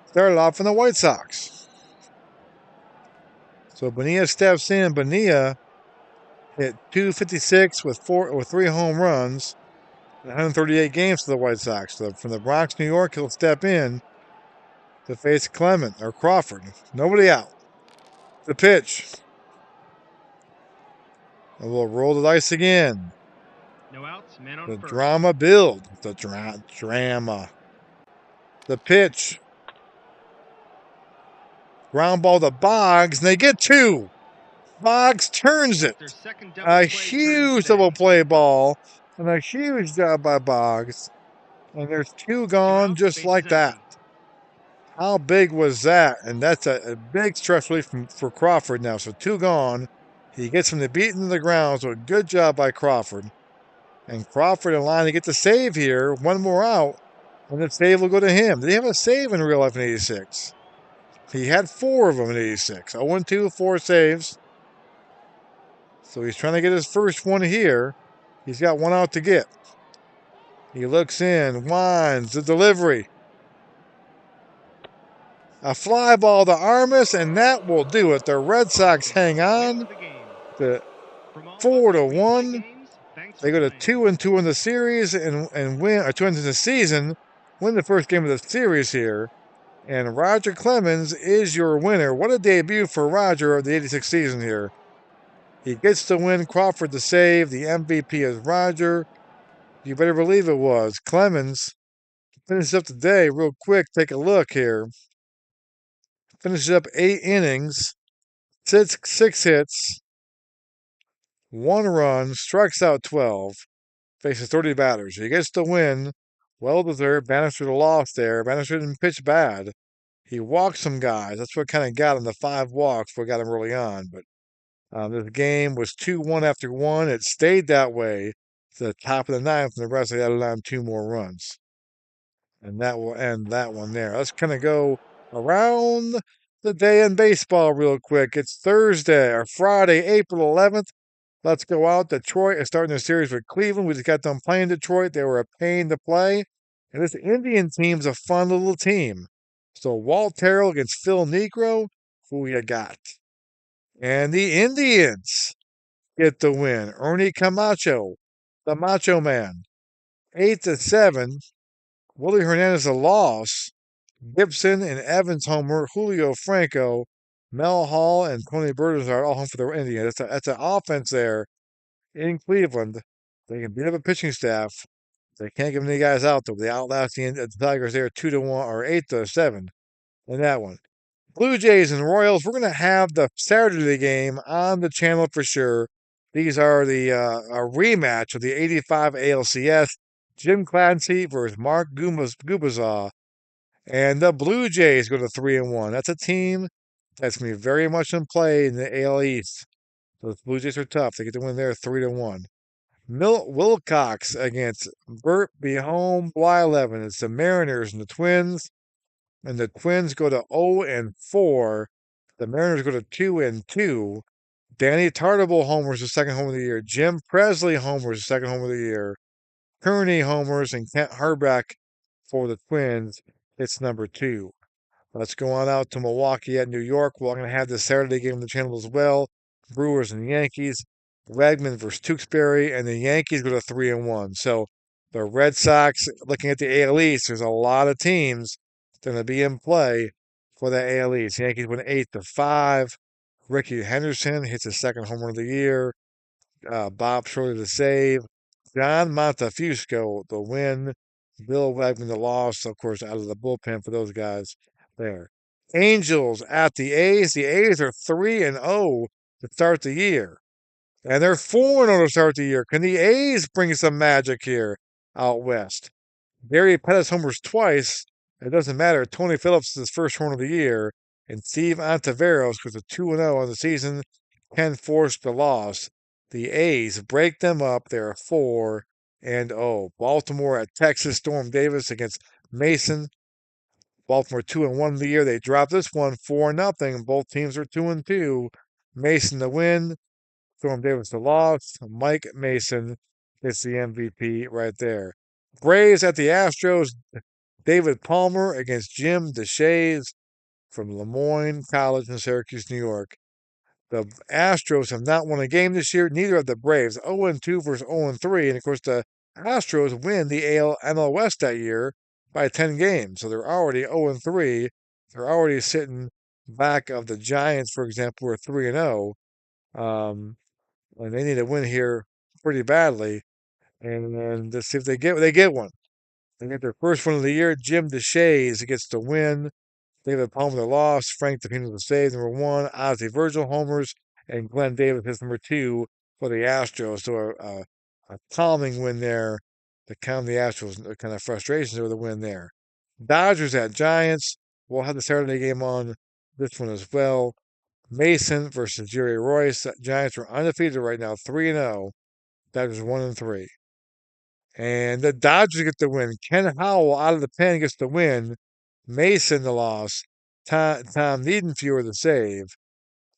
started off in the White Sox. So Bonilla steps in. Bonilla hit .256 with 3 home runs in 138 games for the White Sox. So from the Bronx, New York, he'll step in to face Clemens or Crawford. Nobody out. The pitch. A little roll the dice again. No outs, men on The first. drama build. The drama. The pitch. Ground ball to Boggs, and they get 2. Boggs turns it. Their second double A play huge today. double play ball, and a huge job by Boggs. And there's 2 gone outs, just bases like that. empty. How big was that? And that's a big stress relief for Crawford now. So 2 gone. He gets him to beat into the ground. So a good job by Crawford. And Crawford in line to get the save here. 1 more out. And the save will go to him. Did he have a save in real life in 86? He had 4 of them in 86. 0-2, 4 saves. So he's trying to get his first one here. He's got 1 out to get. He looks in, winds, the delivery. A fly ball to Armas, and that will do it. The Red Sox hang on to 4-1. They go to 2-2 in the series and win, or 2 in the season, win the first game of the series here. And Roger Clemens is your winner. What a debut for Roger of the 86 season here. He gets to win. Crawford to save. The MVP is Roger. You better believe it was. Clemens finishes up the day real quick. Take a look here. Finishes up 8 innings. Six hits, 1 run, strikes out 12, faces 30 batters. He gets the win. Well deserved. Bannister the loss there. Bannister didn't pitch bad. He walked some guys. That's what kind of got him the 5 walks. What got him early on. But this game was 2-1 after one. It stayed that way to the top of the ninth, and the rest they added on 2 more runs. And that will end that one there. Let's kind of go around the day in baseball real quick. It's Thursday or Friday, April 11th. Let's go out. Detroit is starting a series with Cleveland. We just got done playing Detroit. They were a pain to play. And this Indian team's a fun little team. So Walt Terrell against Phil Negro. Who you got? And the Indians get the win. Ernie Camacho, the Macho Man. 8-7. Willie Hernandez a loss. Gibson and Evans homer. Julio Franco, Mel Hall, and Tony Bertuzar all home for the Indians. That's an offense there in Cleveland. They can beat up a pitching staff. They can't give any guys out though. They outlast the Tigers there 2-1 or 8-7 in that one. Blue Jays and Royals. We're going to have the Saturday game on the channel for sure. These are the a rematch of the '85 ALCS. Jim Clancy versus Mark Gubazaw. And the Blue Jays go to 3-1. That's a team that's going to be very much in play in the AL East. Those Blue Jays are tough. They get the win there 3-1. Milt Wilcox against Burt Behome Blyleven. It's the Mariners and the Twins. And the Twins go to 0-4. The Mariners go to 2-2. Danny Tartabull homers the second home of the year. Jim Presley homers the second home of the year. Kearney homers and Kent Hrbek for the Twins. It's number 2. Let's go on out to Milwaukee at New York. We're going to have this Saturday game on the channel as well. Brewers and Yankees. Wegman versus Tewksbury, and the Yankees go to 3-1. So the Red Sox, looking at the AL East, there's a lot of teams going to be in play for the AL East. Yankees win 8-5. Ricky Henderson hits his second home run of the year. Bob Shirley the save. John Montefusco the win. Bill Wegman the loss, of course, out of the bullpen for those guys there. Angels at the A's. The A's are 3-0 to start the year. And they're 4-0 to start the year. Can the A's bring some magic here out west? Gary Pettis homers twice. It doesn't matter. Tony Phillips is his first home of the year. And Steve Ontiveros goes to 2-0 on the season. Can force the loss. The A's break them up. They're 4-0. Baltimore at Texas. Storm Davis against Mason. Baltimore 2-1 the year. They dropped this one 4-0. Both teams are 2-2. Mason to win. Storm Davis the loss. Mike Mason gets the MVP right there. Braves at the Astros. David Palmer against Jim DeShays from Lemoyne College in Syracuse, New York. The Astros have not won a game this year. Neither have the Braves. 0-2 versus 0-3. And of course, the Astros win the NL West that year by 10 games. So they're already 0-3. They're already sitting back of the Giants, for example, who are 3-0. And they need a win here pretty badly. And let's see if they get one. They get their first one of the year. Jim DeShays gets the win. David Palmer the loss. Frank DePino the save, number 1. Ozzie Virgil homers. And Glenn Davis is number 2 for the Astros. So a calming win there to calm the Astros kind of frustrations over the win there. Dodgers at Giants. We'll have the Saturday game on this one as well. Mason versus Jerry Royce. Giants are undefeated right now, 3-0. Dodgers 1-3. And the Dodgers get the win. Ken Howell out of the pen gets the win. Mason the loss. Tom Niedenfuer the save.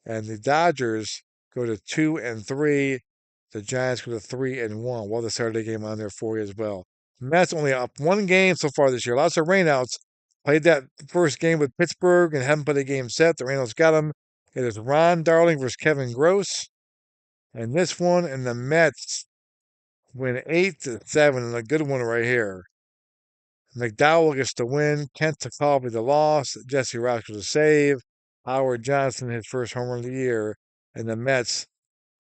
And the Dodgers go to 2-3. The Giants go to 3-1. Well, the Saturday game on there for you as well. Mets only up one game so far this year. Lots of rainouts. Played that first game with Pittsburgh and haven't put a game set. The rainouts got them. It is Ron Darling versus Kevin Gross. And this one, and the Mets win 8-7, and a good one right here. McDowell gets the win. Kent Tekulve the loss. Jesse Roscoe the save. Howard Johnson his first home run of the year. And the Mets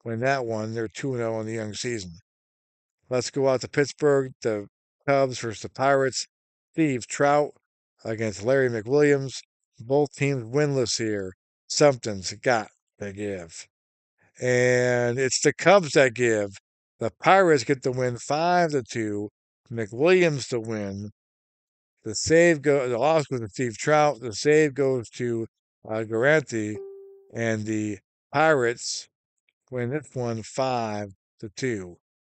win that one. They're 2-0 in the young season. Let's go out to Pittsburgh. The Cubs versus the Pirates. Steve Trout against Larry McWilliams. Both teams winless here. Something's got They give. And it's the Cubs that give. The Pirates get the win 5-2. McWilliams to win. The loss goes to Steve Trout. The save goes to Garanti. And the Pirates win this one 5-2.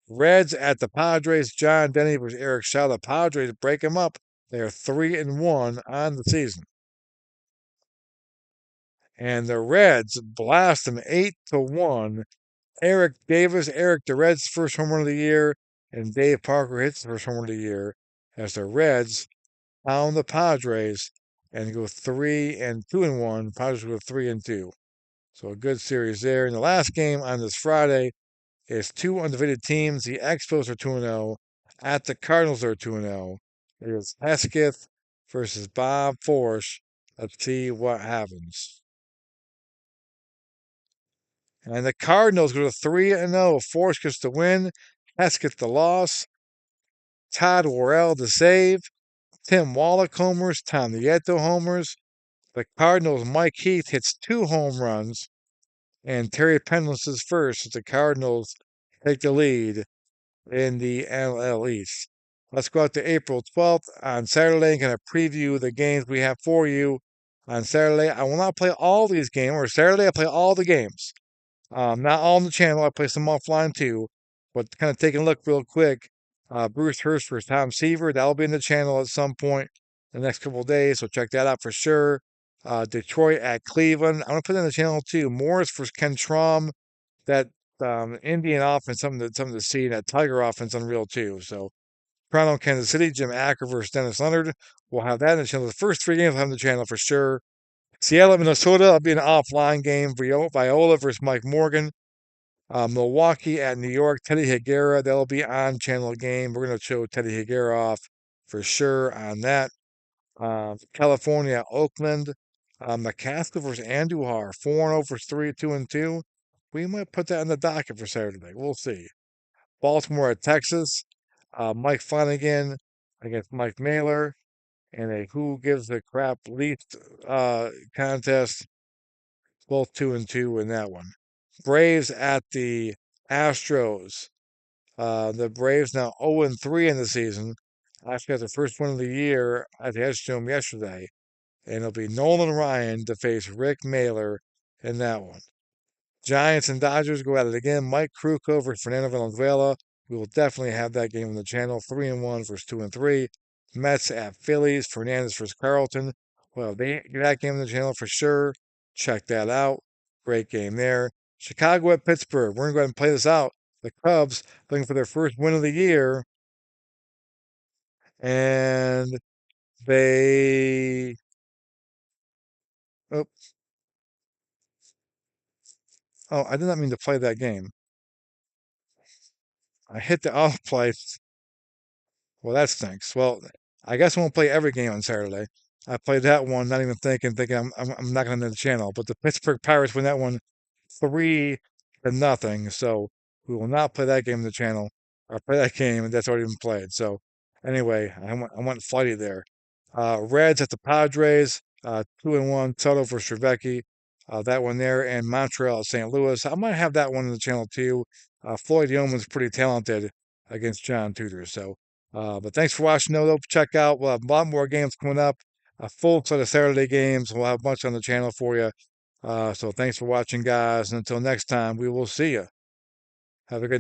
Reds at the Padres. John Denny versus Eric Shaw. The Padres break them up. They are 3-1 on the season. And the Reds blast them 8-1. Eric Davis, Eric the Reds' first home run of the year, and Dave Parker hits the first home run of the year as the Reds pound the Padres and go 3-2-1. Padres go 3-2. So a good series there. And the last game on this Friday is two undefeated teams. The Expos are 2-0. At the Cardinals are 2-0. It is Hesketh versus Bob Forsch. Let's see what happens. And the Cardinals go to 3-0. Forsch gets the win. Hesketh the loss. Todd Worrell the save. Tim Wallach homers. Tom Nieto homers. The Cardinals' Mike Heath hits 2 home runs. And Terry Pendleton is first as the Cardinals take the lead in the NL East. Let's go out to April 12th on Saturday and kind of preview the games we have for you on Saturday. I will not play all these games, or Saturday I play all the games. Not all on the channel. I play some offline too. But kind of taking a look real quick. Bruce Hurst versus Tom Seaver. That'll be in the channel at some point in the next couple of days. So check that out for sure. Detroit at Cleveland. I'm going to put that in the channel too. Morris versus Ken Schramm. That Indian offense, something to see. That Tiger offense, unreal too. So Toronto, Kansas City. Jim Acker versus Dennis Leonard. We'll have that in the channel. The first 3 games will have in the channel for sure. Seattle, Minnesota. That'll be an offline game. Viola versus Mike Morgan. Milwaukee at New York, Teddy Higuera. That'll be on channel game. We're going to show Teddy Higuera off for sure on that. California, Oakland. McCaskill versus Andujar. 4-0 versus 3-2-2. We might put that on the docket for Saturday. We'll see. Baltimore at Texas. Mike Flanagan against Mike Mailer. And a who gives the crap least contest. Both 2-2 in that one. Braves at the Astros. The Braves now 0-3 in the season. Actually got the first one of the year at the Astrodome yesterday. And it'll be Nolan Ryan to face Rick Mailer in that one. Giants and Dodgers go at it again. Mike Krukow versus Fernando Valenzuela. We will definitely have that game on the channel. 3-1 versus 2-3. Mets at Phillies. Fernandez versus Carlton. Well, they get that game on the channel for sure. Check that out. Great game there. Chicago at Pittsburgh. We're going to go ahead and play this out. The Cubs looking for their first win of the year. And they. Oh, I did not mean to play that game. I hit the off play. Well, that stinks. Well, I guess I won't play every game on Saturday. I played that one, not even thinking I'm not going to end the channel. But the Pittsburgh Pirates win that one 3-0. So we will not play that game on the channel. Or play that game, and that's already been played. So anyway, I went flighty there. Reds at the Padres, 2-1. Soto versus Trevecki. That one there, and Montreal at St. Louis. I might have that one on the channel too. Floyd Yeoman's pretty talented against John Tudor. So, but thanks for watching. Though, check out. We'll have a lot more games coming up. A full set of Saturday games. We'll have a bunch on the channel for you. So thanks for watching, guys. And until next time, we will see you. Have a good night.